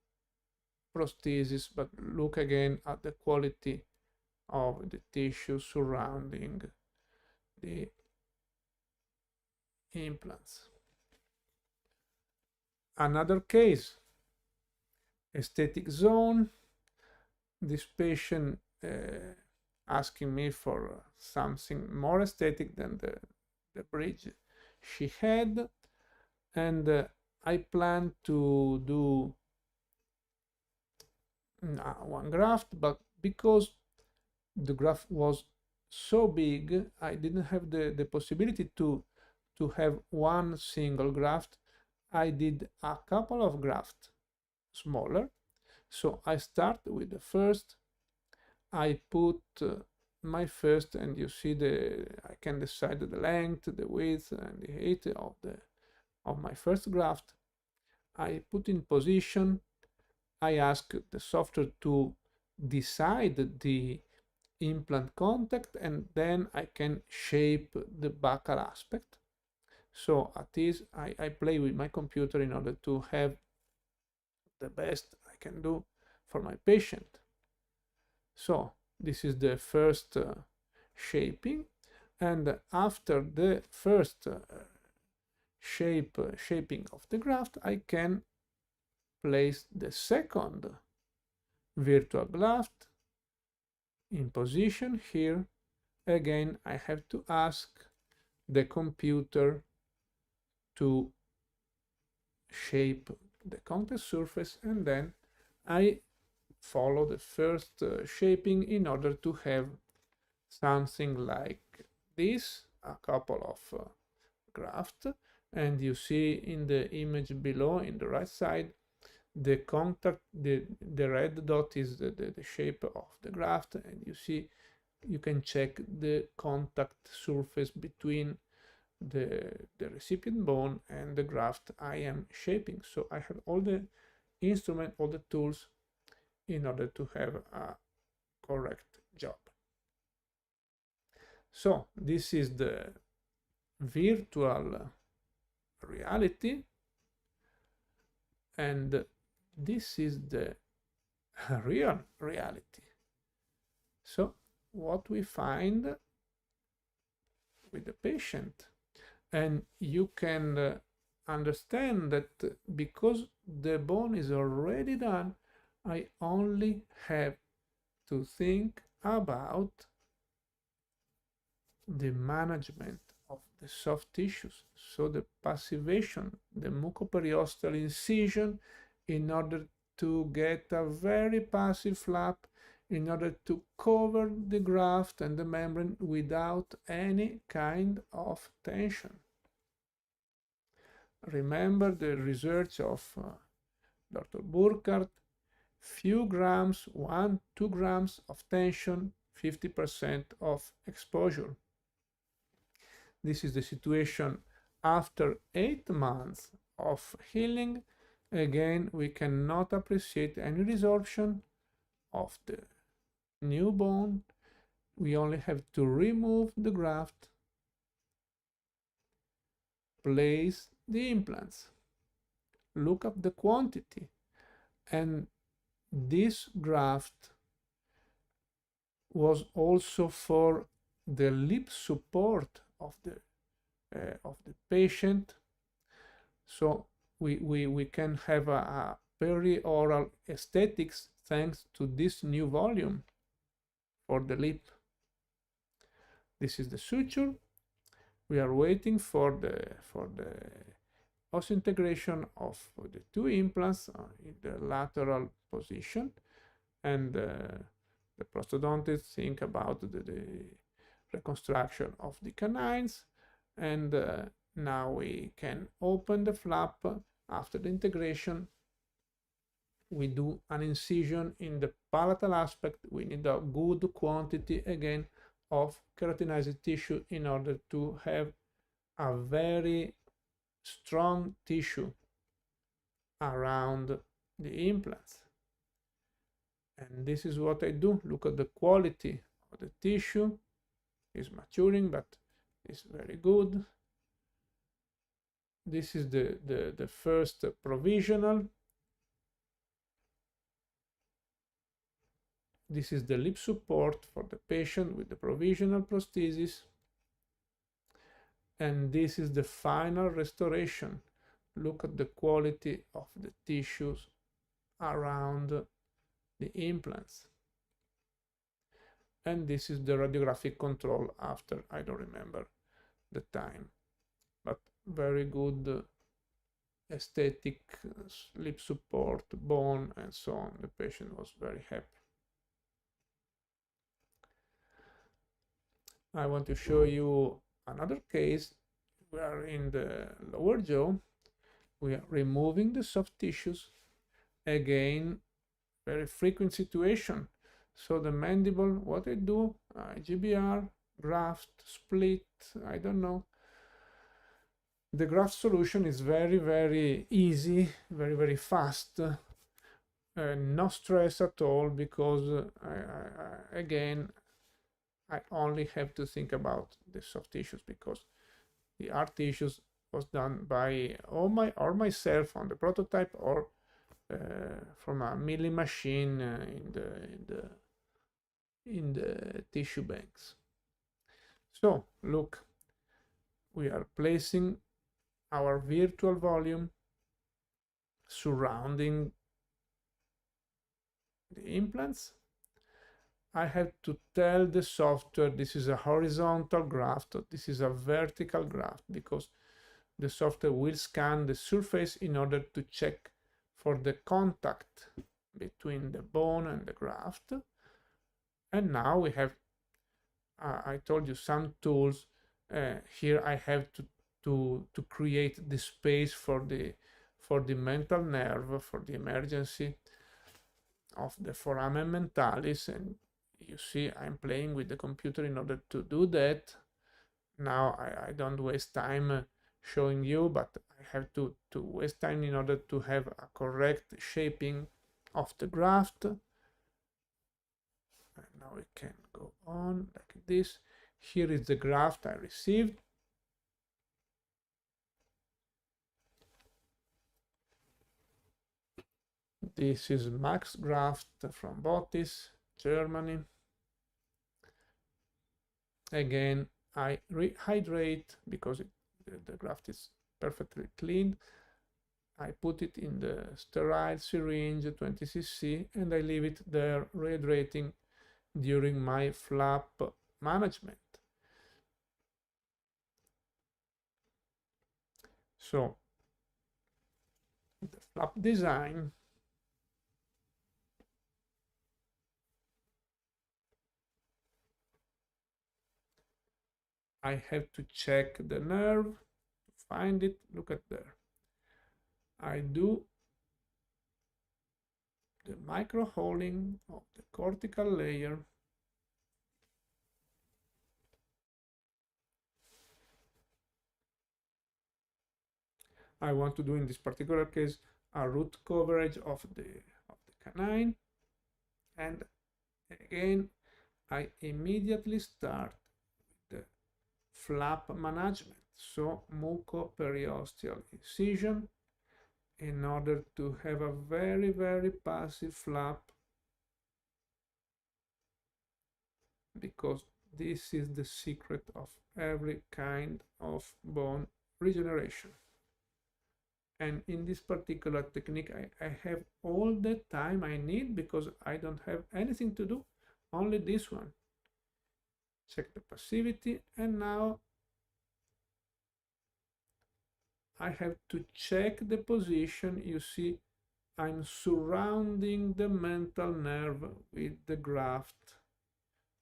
prosthesis, but look again at the quality of the tissue surrounding the implants. Another case, aesthetic zone. This patient asking me for something more aesthetic than the bridge she had, and I plan to do one graft, but because the graft was so big, I didn't have the possibility to have one single graft. I did a couple of grafts smaller. So I start with the first. I put my first, and you see I can decide the length, the width, and the height of my first graft. I put in position. I ask the software to decide the implant contact, and then I can shape the buccal aspect. So at this, I play with my computer in order to have the best I can do for my patient. So this is the first shaping, and after the first shaping of the graft, I can place the second virtual graft in position here. Again, I have to ask the computer to shape the contact surface, and then I follow the first shaping in order to have something like this, a couple of grafts, and you see in the image below in the right side the contact, the red dot is the shape of the graft, and you see you can check the contact surface between the recipient bone and the graft I am shaping. So I have all the instrument, all the tools in order to have a correct job. So this is the virtual reality, and this is the real reality. So what we find with the patient, and you can understand that because the bone is already done, I only have to think about the management of the soft tissues, so the passivation, the mucoperiosteal incision, in order to get a very passive flap, in order to cover the graft and the membrane without any kind of tension. Remember the research of Dr. Burkhardt, few grams, 1-2 grams of tension, 50% of exposure. This is the situation after 8 months of healing. Again, we cannot appreciate any resorption of the new bone. We only have to remove the graft, place the implants, look up the quantity, and this graft was also for the lip support of the patient, so we can have a perioral aesthetics thanks to this new volume for the lip. This is the suture. We are waiting for the osseointegration of the two implants in the lateral position, and the prosthodontist think about the reconstruction of the canines, and now we can open the flap. After the integration, we do an incision in the palatal aspect. We need a good quantity again of keratinized tissue in order to have a very strong tissue around the implants. And this is what I do. Look at the quality of the tissue. It's maturing, but it's very good. this is the first provisional. This is the lip support for the patient with the provisional prosthesis. And this is the final restoration. Look at the quality of the tissues around the implants. And this is the radiographic control after, I don't remember the time, but very good aesthetic lip support, bone, and so on. The patient was very happy. I want to show you another case. We are in the lower jaw. We are removing the soft tissues. Again, very frequent situation. So the mandible, what I do, GBR, graft, split, I don't know. The graft solution is very, very easy, very, very fast. No stress at all, because again, I only have to think about the soft tissues, because the hard tissues was done by or myself on the prototype, or from a milling machine in the tissue banks. So look, we are placing our virtual volume surrounding the implants. I have to tell the software this is a horizontal graft, or this is a vertical graft, because the software will scan the surface in order to check for the contact between the bone and the graft. And now we have, I told you, some tools. Here I have to create the space for the mental nerve, for the emergency of the foramen mentalis. And you see, I'm playing with the computer in order to do that. Now I don't waste time showing you, but I have to waste time in order to have a correct shaping of the graft. And now we can go on like this. Here is the graft I received. This is Max graft from Botis, Germany. Again, I rehydrate because the graft is perfectly clean. I put it in the sterile syringe, 20 cc, and I leave it there rehydrating during my flap management. So the flap design, I have to check the nerve, find it, look at there. I do the micro holing of the cortical layer. I want to do, in this particular case, a root coverage of the canine. And again, I immediately start the flap management. So mucoperiosteal incision, in order to have a very, very passive flap, because this is the secret of every kind of bone regeneration. And in this particular technique, I have all the time I need, because I don't have anything to do, only this one. Check the passivity, and now I have to check the position. You see, I'm surrounding the mental nerve with the graft,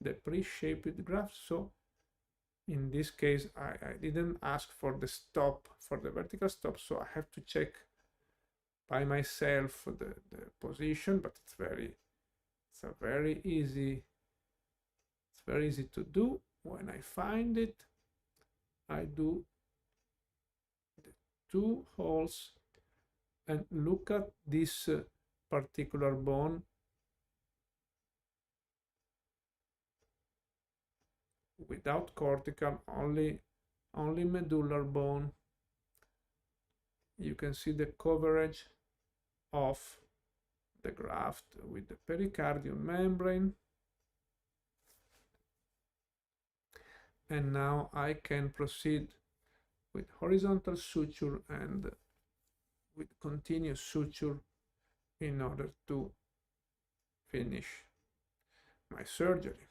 the pre-shaped graft. So in this case, I didn't ask for the stop, for the vertical stop, so I have to check by myself the position, but it's very easy. It's very easy to do. When I find it, I do the 2 holes, and look at this particular bone. Without cortical, only medullar bone. you can see the coverage of the graft with the pericardium membrane. And now I can proceed with horizontal suture and with continuous suture in order to finish my surgery.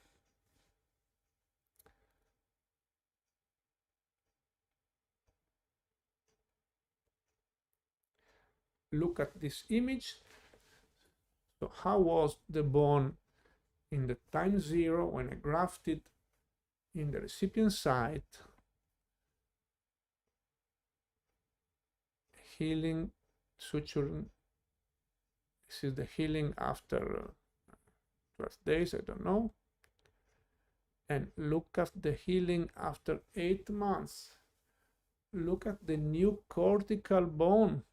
Look at this image. So how was the bone in the time zero when I grafted in the recipient site? Healing, suturing. This is the healing after 12 days, I don't know. And look at the healing after 8 months. Look at the new cortical bone.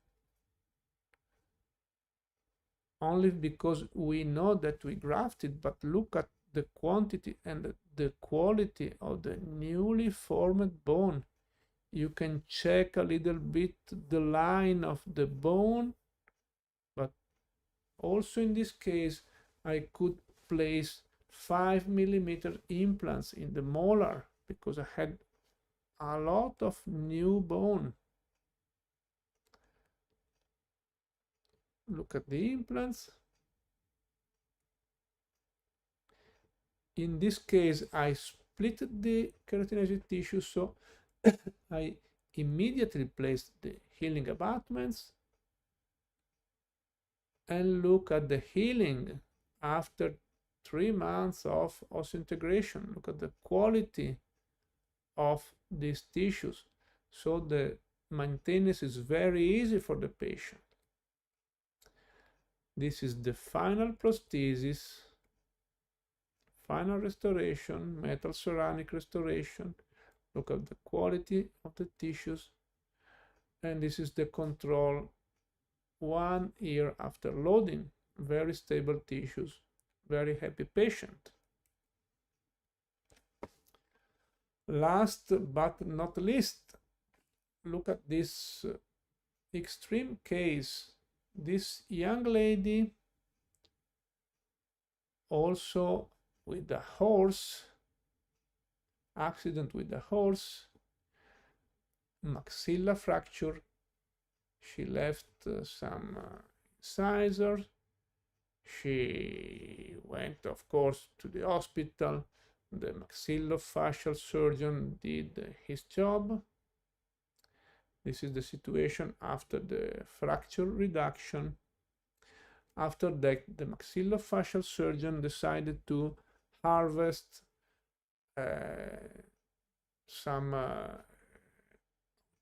Only because we know that we grafted, but look at the quantity and the quality of the newly formed bone. You can check a little bit the line of the bone, but also in this case, I could place 5mm implants in the molar because I had a lot of new bone. Look at the implants. In this case, I split the keratinized tissue, so I immediately placed the healing abutments. And look at the healing after 3 months of osseointegration. Look at the quality of these tissues. So the maintenance is very easy for the patient. This is the final prosthesis, final restoration, metal ceramic restoration. Look at the quality of the tissues. And this is the control 1 year after loading. Very stable tissues, very happy patient. Last but not least, look at this extreme case. This young lady, also with a horse, accident with a horse, maxilla fracture. She left some incisors. She went, of course, to the hospital. The maxillofacial surgeon did his job. This is the situation after the fracture reduction. After that, the maxillofacial surgeon decided to harvest some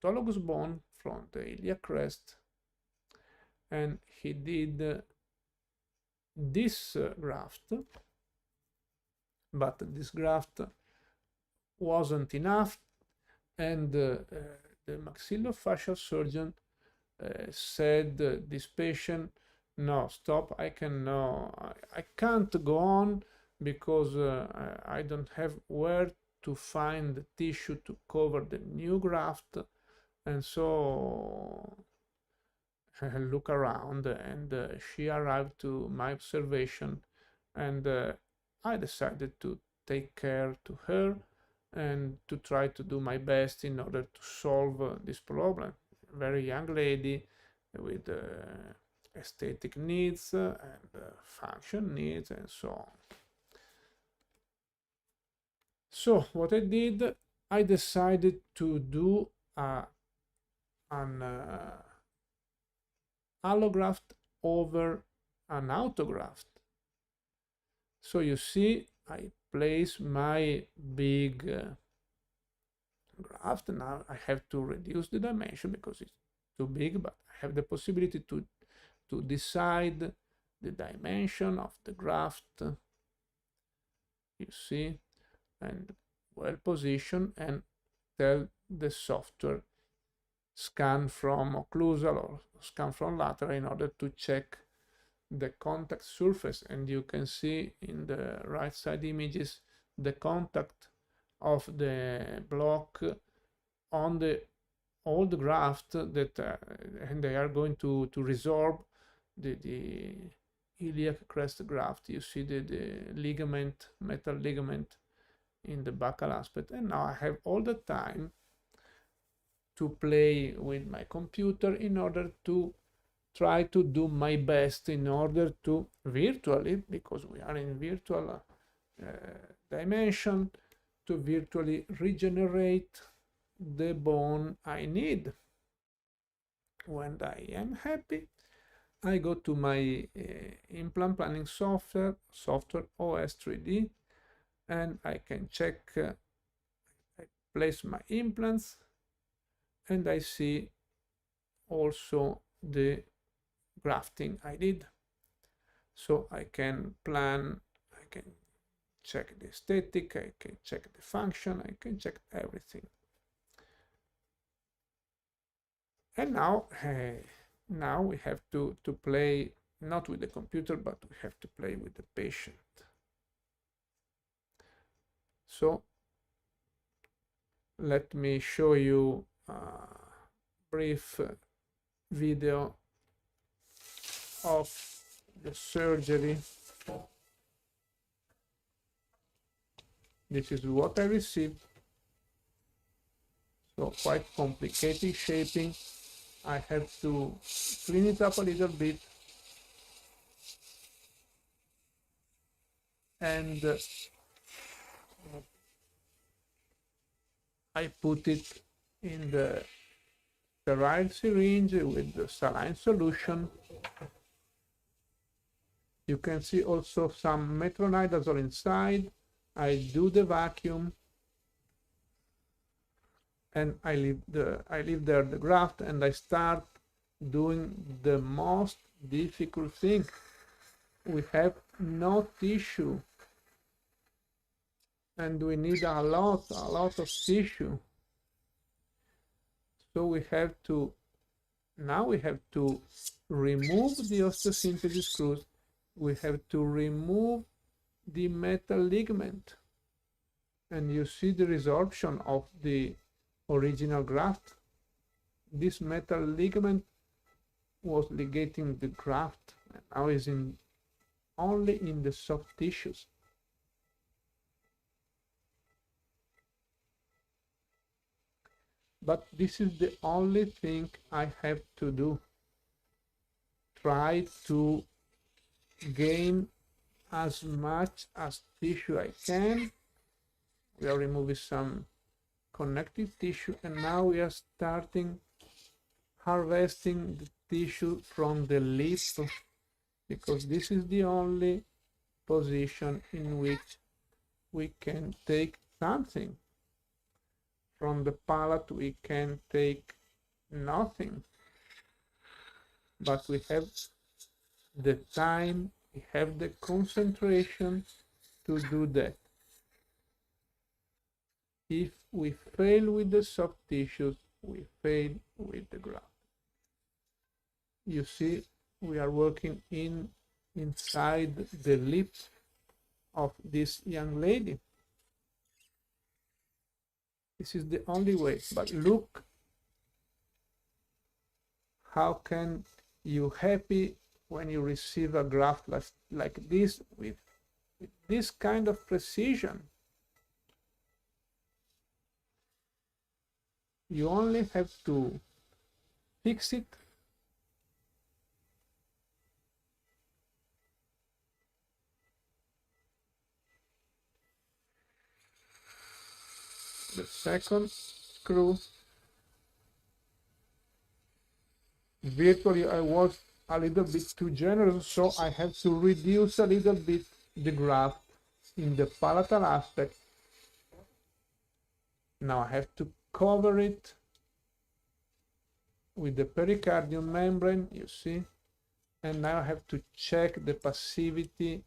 autologous bone from the iliac crest, and he did this graft, but this graft wasn't enough, and the maxillofacial surgeon said this patient, no, stop, I can't go on because I don't have where to find the tissue to cover the new graft. And so look around, and she arrived to my observation, and I decided to take care to her and to try to do my best in order to solve this problem. Very young lady with aesthetic needs and function needs and so on. So what I did, I decided to do an allograft over an autograft. So you see, I place my big graft. Now I have to reduce the dimension because it's too big, but I have the possibility to decide the dimension of the graft, you see, and well positioned, and tell the software scan from occlusal or scan from lateral in order to check the contact surface. And you can see in the right side images the contact of the block on the all the graft that and they are going to resorb the iliac crest graft. You see the ligament, metal ligament in the buccal aspect, and now I have all the time to play with my computer in order to try to do my best in order to virtually, because we are in virtual dimension, to virtually regenerate the bone I need. When I am happy, I go to my implant planning software OS 3D, and I can check, I place my implants, and I see also the grafting I did. So I can plan, I can check the aesthetic, I can check the function, I can check everything. And now, now we have to play not with the computer, but we have to play with the patient. So let me show you a brief video of the surgery. This is what I received. So quite complicated shaping. I have to clean it up a little bit, and I put it in the sterile syringe with the saline solution. You can see also some metronidazole inside. I do the vacuum, and I leave there the graft, and I start doing the most difficult thing. We have no tissue, and we need a lot of tissue. So we have to, now we have to remove the osteosynthesis screws. We have to remove the metal ligament, and you see the resorption of the original graft. This metal ligament was ligating the graft, and now is only in the soft tissues. But this is the only thing I have to do. Try to gain as much as tissue I can. We are removing some connective tissue, and now we are starting harvesting the tissue from the lip, because this is the only position in which we can take something. From the palate we can take nothing, but we have the time, we have the concentration to do that. If we fail with the soft tissues, we fail with the graft. You see, we are working inside the lip of this young lady. This is the only way, but look how can you happy when you receive a graft like this with this kind of precision. You only have to fix it, the second screw. Virtually I was a little bit too generous, so I have to reduce a little bit the graft in the palatal aspect. Now I have to cover it with the pericardium membrane, you see, and now I have to check the passivity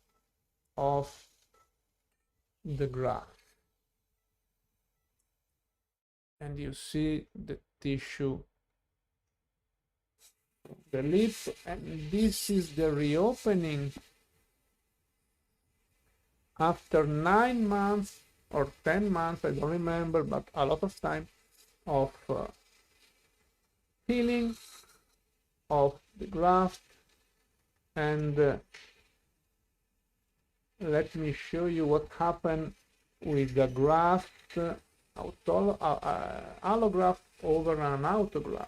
of the graft. And you see the tissue, the lip, and this is the reopening after 9 months or 10 months, I don't remember, but a lot of time of healing of the graft, and let me show you what happened with the graft, allograft over an autograft.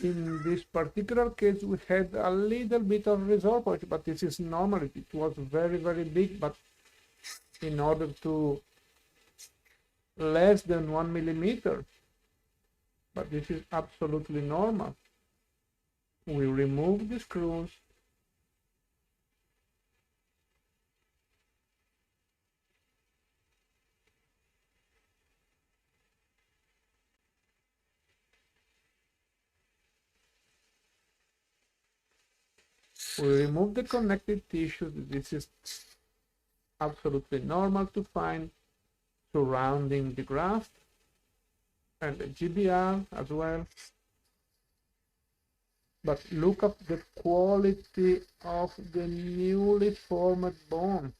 In this particular case, we had a little bit of resorption, but this is normal. It was very, very big, but in order to less than 1 millimeter, but this is absolutely normal. We remove the screws, we remove the connective tissue. This is absolutely normal to find surrounding the graft, and the GBR as well. But look at the quality of the newly formed bone.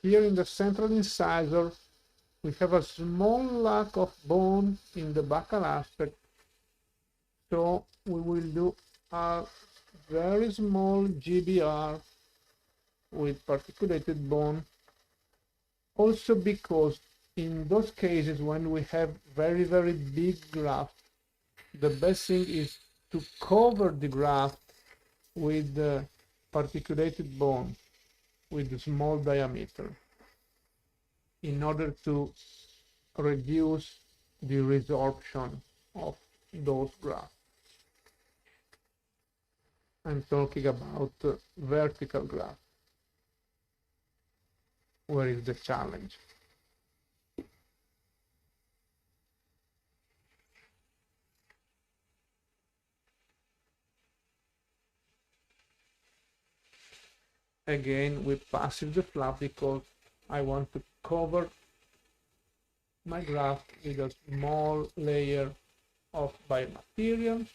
Here in the central incisor, we have a small lack of bone in the buccal aspect, so we will do a very small GBR with particulated bone, also because in those cases when we have very, very big graft, the best thing is to cover the graft with the particulated bone with a small diameter in order to reduce the resorption of those grafts. I'm talking about vertical graft. Where is the challenge? Again, we passive the flap because I want to cover my graft with a small layer of biomaterial.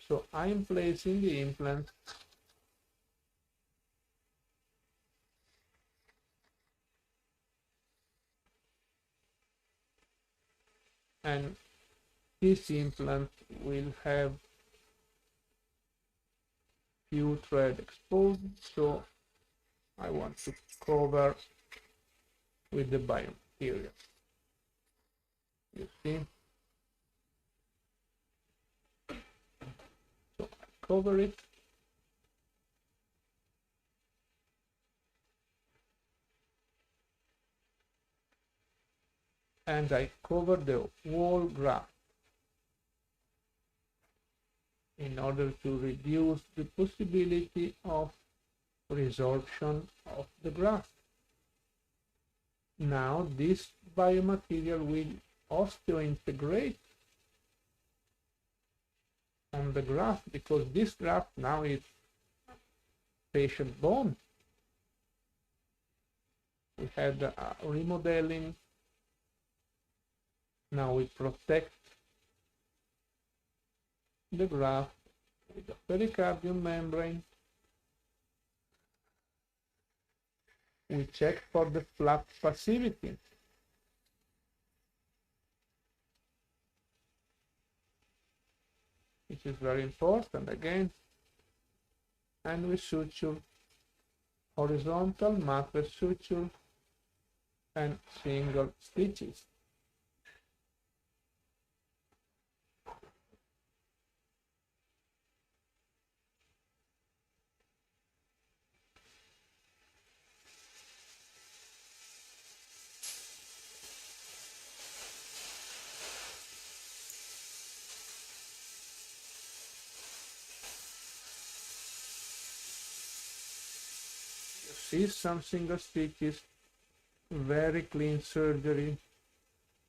So I'm placing the implant and this implant will have few thread exposed, so I want to cover with the biomaterial. You see? So I cover it. And I cover the whole graft in order to reduce the possibility of resorption of the graft. Now this biomaterial will osteointegrate on the graft because this graft now is patient bone. We had remodeling. Now we protect the graft with the pericardium membrane. We check for the flap passivity. Which is very important again. And we suture horizontal, mattress suture, and single stitches. You see some single stitches very clean surgery,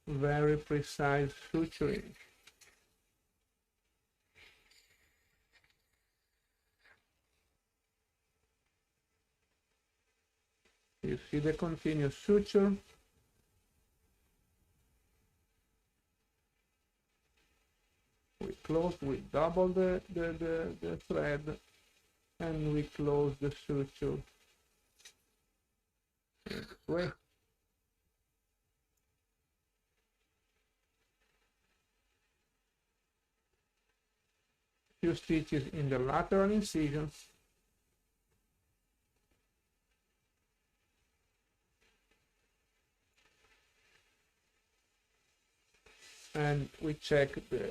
very precise suturing. You see the continuous suture. We close, we double the thread, and we close the suture this way. Few stitches in the lateral incisions. And we check the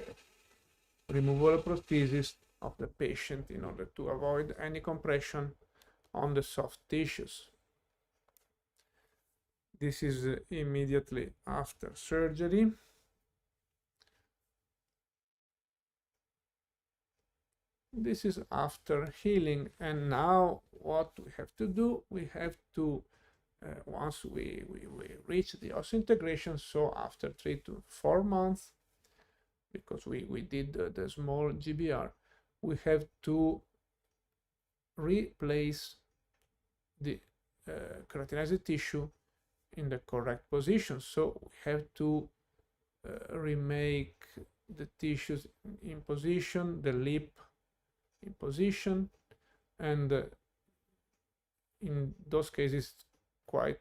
removable prosthesis of the patient in order to avoid any compression on the soft tissues. This is immediately after surgery. This is after healing, and now what we have to do, we have to once we reach the osseointegration, so after 3 to 4 months, because we did the small GBR, we have to replace the keratinized tissue in the correct position. So we have to remake the tissues in position, the lip in position, and in those cases quite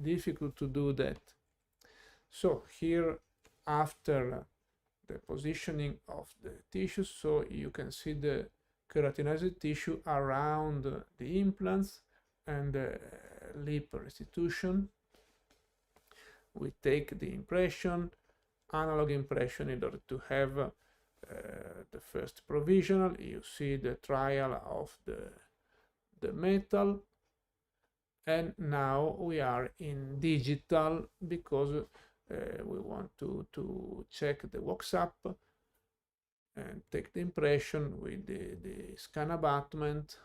difficult to do that. So here, after the positioning of the tissue, so you can see the keratinized tissue around the implants and the lip restitution. We take the impression, analog impression, in order to have the first provisional. You see the trial of the metal, and now we are in digital because we want to check the wax-up and take the impression with the scan abutment,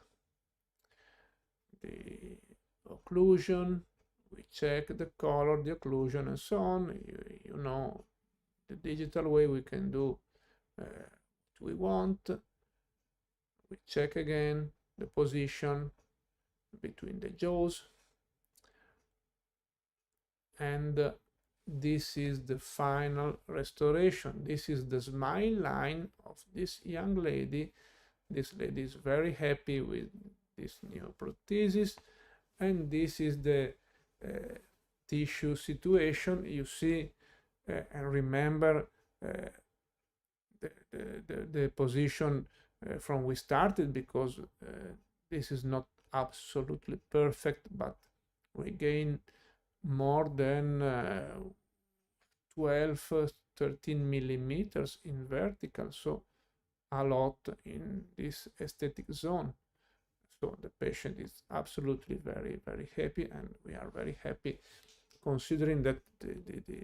the occlusion. We check the color, the occlusion, and so on. You know, the digital way we can do what we want. We check again the position between the jaws, and this is the final restoration. This is the smile line of this young lady. This lady is very happy with this new prosthesis, and this is the tissue situation. You see, and remember the position from we started, because this is not absolutely perfect, but we gain more than 12 13 millimeters in vertical, so a lot in this aesthetic zone. So the patient is absolutely very happy, and we are very happy, considering that the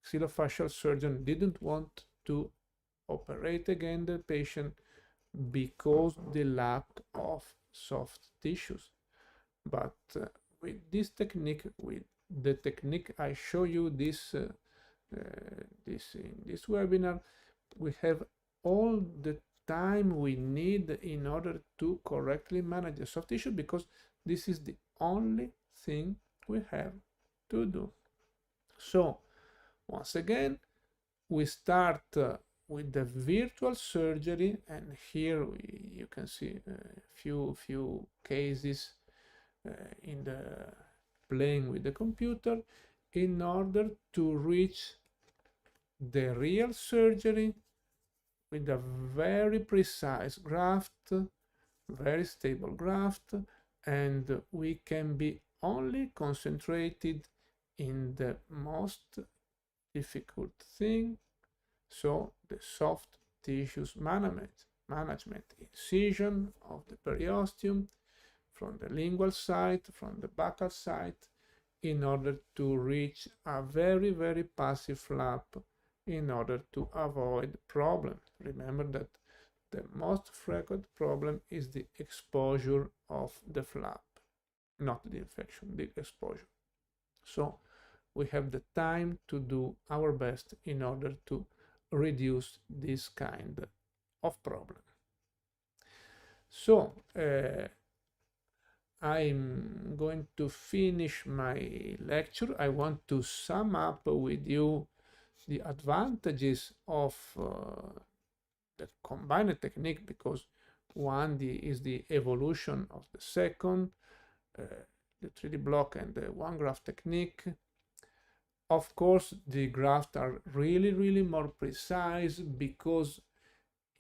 maxillofacial surgeon didn't want to operate again the patient because the lack of soft tissues. But with this technique, with the technique I show you this in this webinar, we have all the time we need in order to correctly manage the soft tissue, because this is the only thing we have to do. So once again, we start with the virtual surgery, and here you can see a few cases in the playing with the computer, in order to reach the real surgery with a very precise graft, very stable graft, and we can be only concentrated in the most difficult thing, so the soft tissues management, incision of the periosteum from the lingual side, from the buccal side, in order to reach a very passive flap, in order to avoid problems. Remember that the most frequent problem is the exposure of the flap, not the infection, the exposure. So we have the time to do our best in order to reduce this kind of problem. So I'm going to finish my lecture. I want to sum up with you the advantages of the combined technique, because one is the evolution of the second, the 3D block and the one graft technique. Of course, the grafts are really more precise, because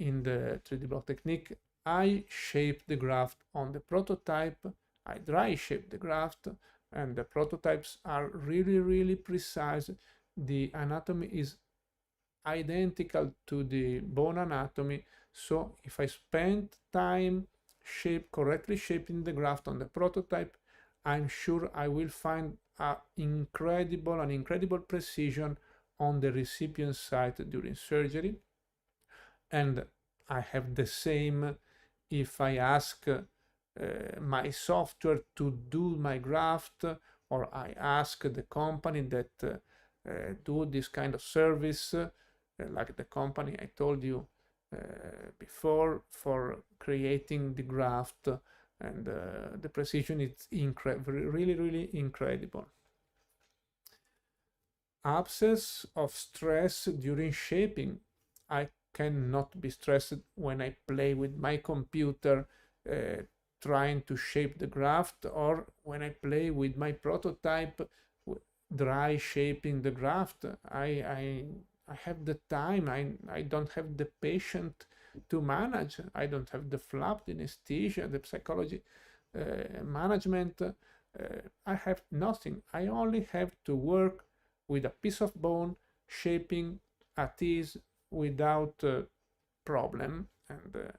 in the 3D block technique, I shape the graft on the prototype, I dry shape the graft, and the prototypes are really precise. The anatomy is identical to the bone anatomy. So if I spend time correctly shaping the graft on the prototype, I'm sure I will find an incredible precision on the recipient site during surgery. And I have the same if I ask my software to do my graft, or I ask the company that do this kind of service, like the company I told you before, for creating the graft, and the precision is really incredible. Absence of stress during shaping. I cannot be stressed when I play with my computer trying to shape the graft, or when I play with my prototype dry shaping the graft. I have the time. I don't have the patient to manage. I don't have the flap, the anesthesia, the psychology management. I have nothing. I only have to work with a piece of bone, shaping at ease without problem, and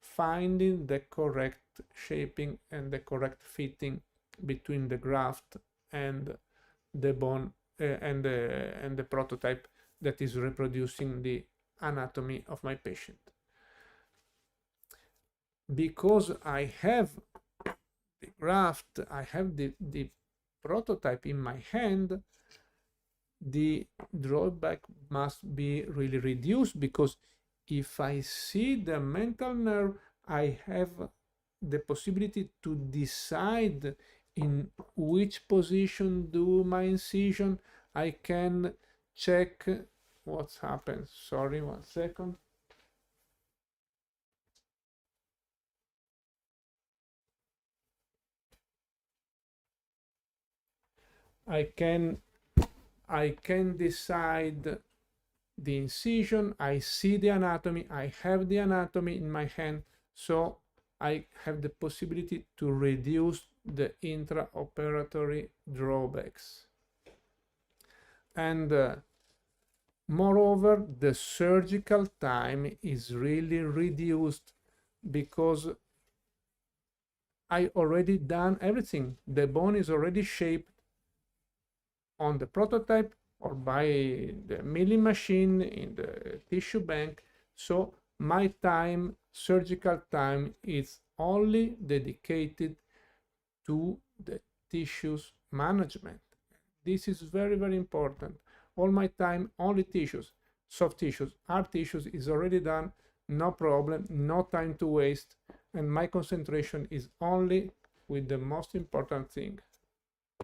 finding the correct shaping and the correct fitting between the graft and the bone and the prototype that is reproducing the anatomy of my patient. Because I have the graft, I have the prototype in my hand, the drawback must be really reduced, because if I see the mental nerve, I have the possibility to decide in which position do my incision. I can check what's happened. Sorry, 1 second. I can decide the incision. I see the anatomy. I have the anatomy in my hand, so I have the possibility to reduce the intraoperatory drawbacks. And moreover, the surgical time is really reduced, because I already done everything. The bone is already shaped on the prototype or by the milling machine in the tissue bank. So my time, surgical time, is only dedicated to the tissues management. This is very important. All my time, only tissues, soft tissues, hard tissues is already done, no problem, no time to waste, and my concentration is only with the most important thing,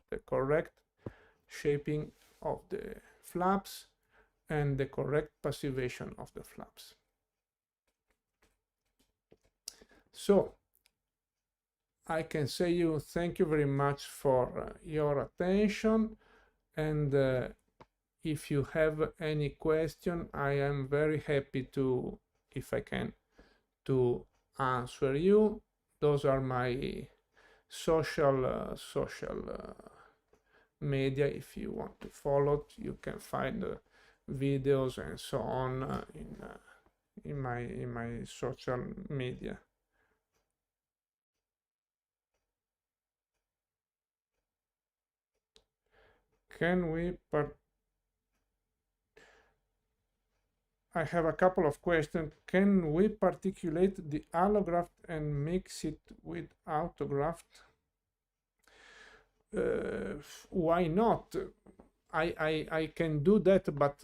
the correct shaping of the flaps and the correct passivation of the flaps. So I can say you thank you very much for your attention, and if you have any question, I am very happy to, if I can, to answer you. Those are my social media. If you want to follow, you can find videos and so on in my social media. Can we I have a couple of questions. Can we particulate the allograft and mix it with autograft? why not? I can do that, but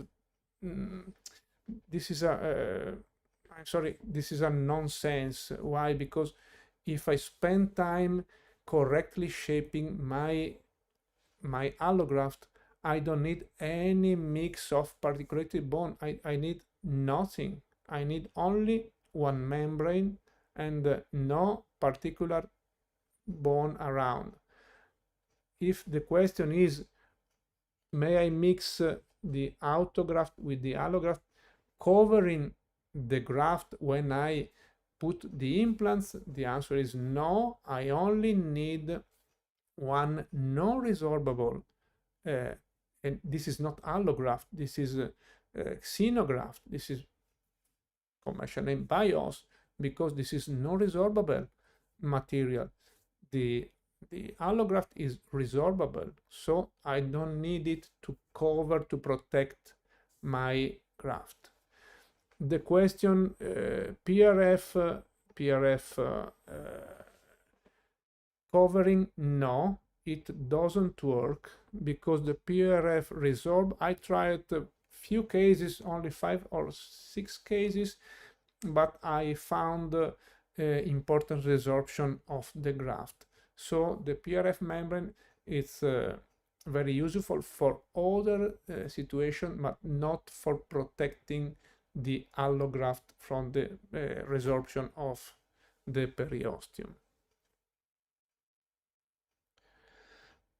this is I'm sorry, this is a nonsense. Why? Because if I spend time correctly shaping my allograft, I don't need any mix of particulated bone. I need nothing. I need only one membrane and no particular bone around. If the question is, may I mix the autograft with the allograft, covering the graft when I put the implants? The answer is no. I only need one non-resorbable, and this is not allograft, this is xenograft. This is commercial name BIOS, because this is non-resorbable material. The allograft is resorbable, so I don't need it to cover, to protect my graft. The question, PRF covering, no, it doesn't work, because the PRF resorb, I tried a few cases, only 5 or 6 cases, but I found important resorption of the graft. So the PRF membrane is very useful for other situations, but not for protecting the allograft from the resorption of the periosteum.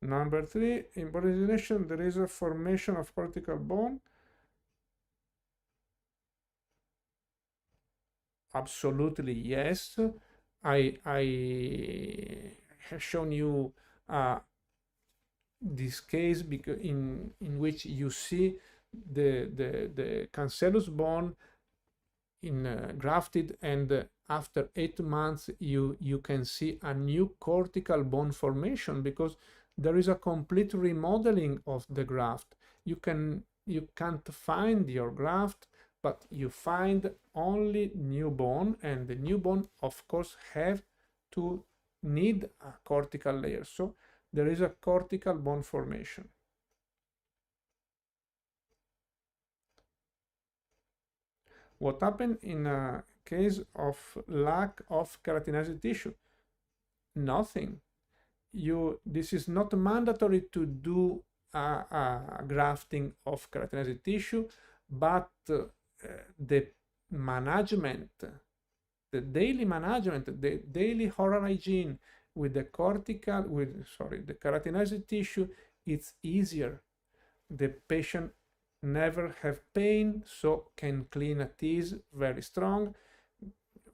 Number 3, in bone regeneration, there is a formation of cortical bone. Absolutely yes. I have shown you this case because in which you see the cancellous bone in grafted, and after 8 months you can see a new cortical bone formation, because there is a complete remodeling of the graft. You can't find your graft, but you find only new bone, and the new bone of course have to need a cortical layer. So there is a cortical bone formation. What happened in a case of lack of keratinized tissue? Nothing. This is not mandatory to do a grafting of keratinized tissue, but the management, the daily management, the daily oral hygiene with the the keratinized tissue, it's easier. The patient never have pain, so can clean a teeth very strong.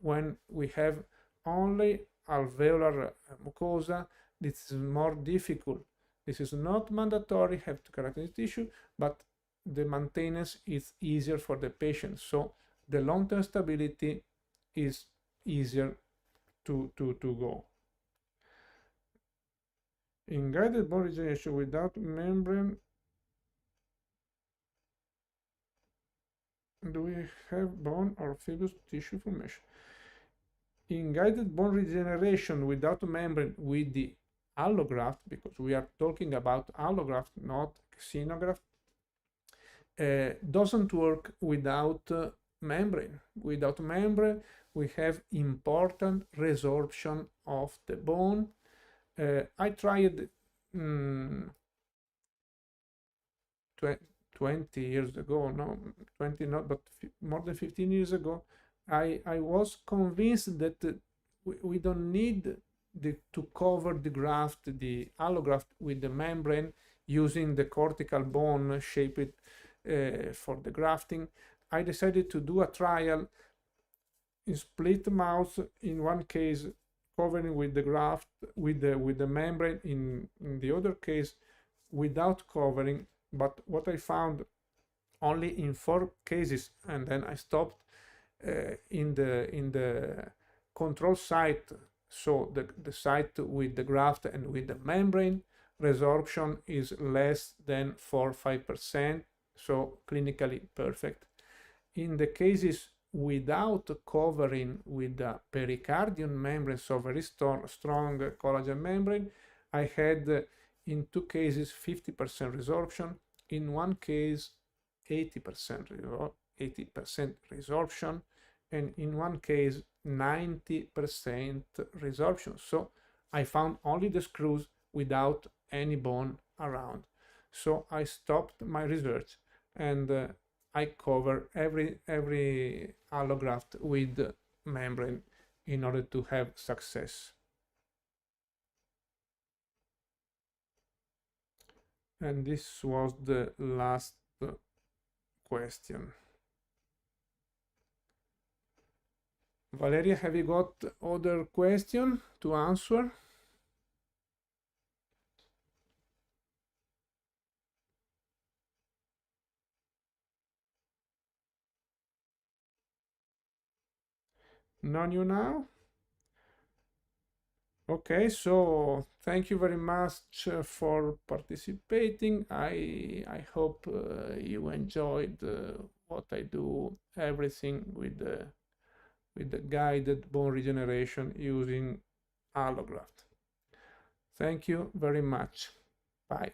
When we have only alveolar mucosa, this is more difficult. This is not mandatory, have to keratinized tissue, but the maintenance is easier for the patient. So the long-term stability is easier to go. In guided bone regeneration without membrane, do we have bone or fibrous tissue formation? In guided bone regeneration without membrane with the allograft, because we are talking about allograft, not xenograft, doesn't work without membrane. Without membrane, we have important resorption of the bone. I tried 20 years ago, no, 20 not, but more than 15 years ago, I was convinced that we don't need to cover the graft, the allograft, with the membrane using the cortical bone shaped for the grafting. I decided to do a trial in split mouth, in one case covering with the graft, with the membrane, in the other case without covering. But what I found, only in 4 cases, and then I stopped, in the control site, so the site with the graft and with the membrane, resorption is less than 4-5%, so clinically perfect. In the cases without covering with the pericardium membrane, so very strong collagen membrane, I had in 2 cases 50% resorption, in 1 case 80% resorption, and in 1 case 90% resorption. So I found only the screws without any bone around. So I stopped my research and I cover every allograft with membrane in order to have success. And this was the last question. Valeria, have you got other question to answer? None you now? Okay, so thank you very much for participating. I hope you enjoyed what I do, everything with the guided bone regeneration using allograft. Thank you very much. Bye.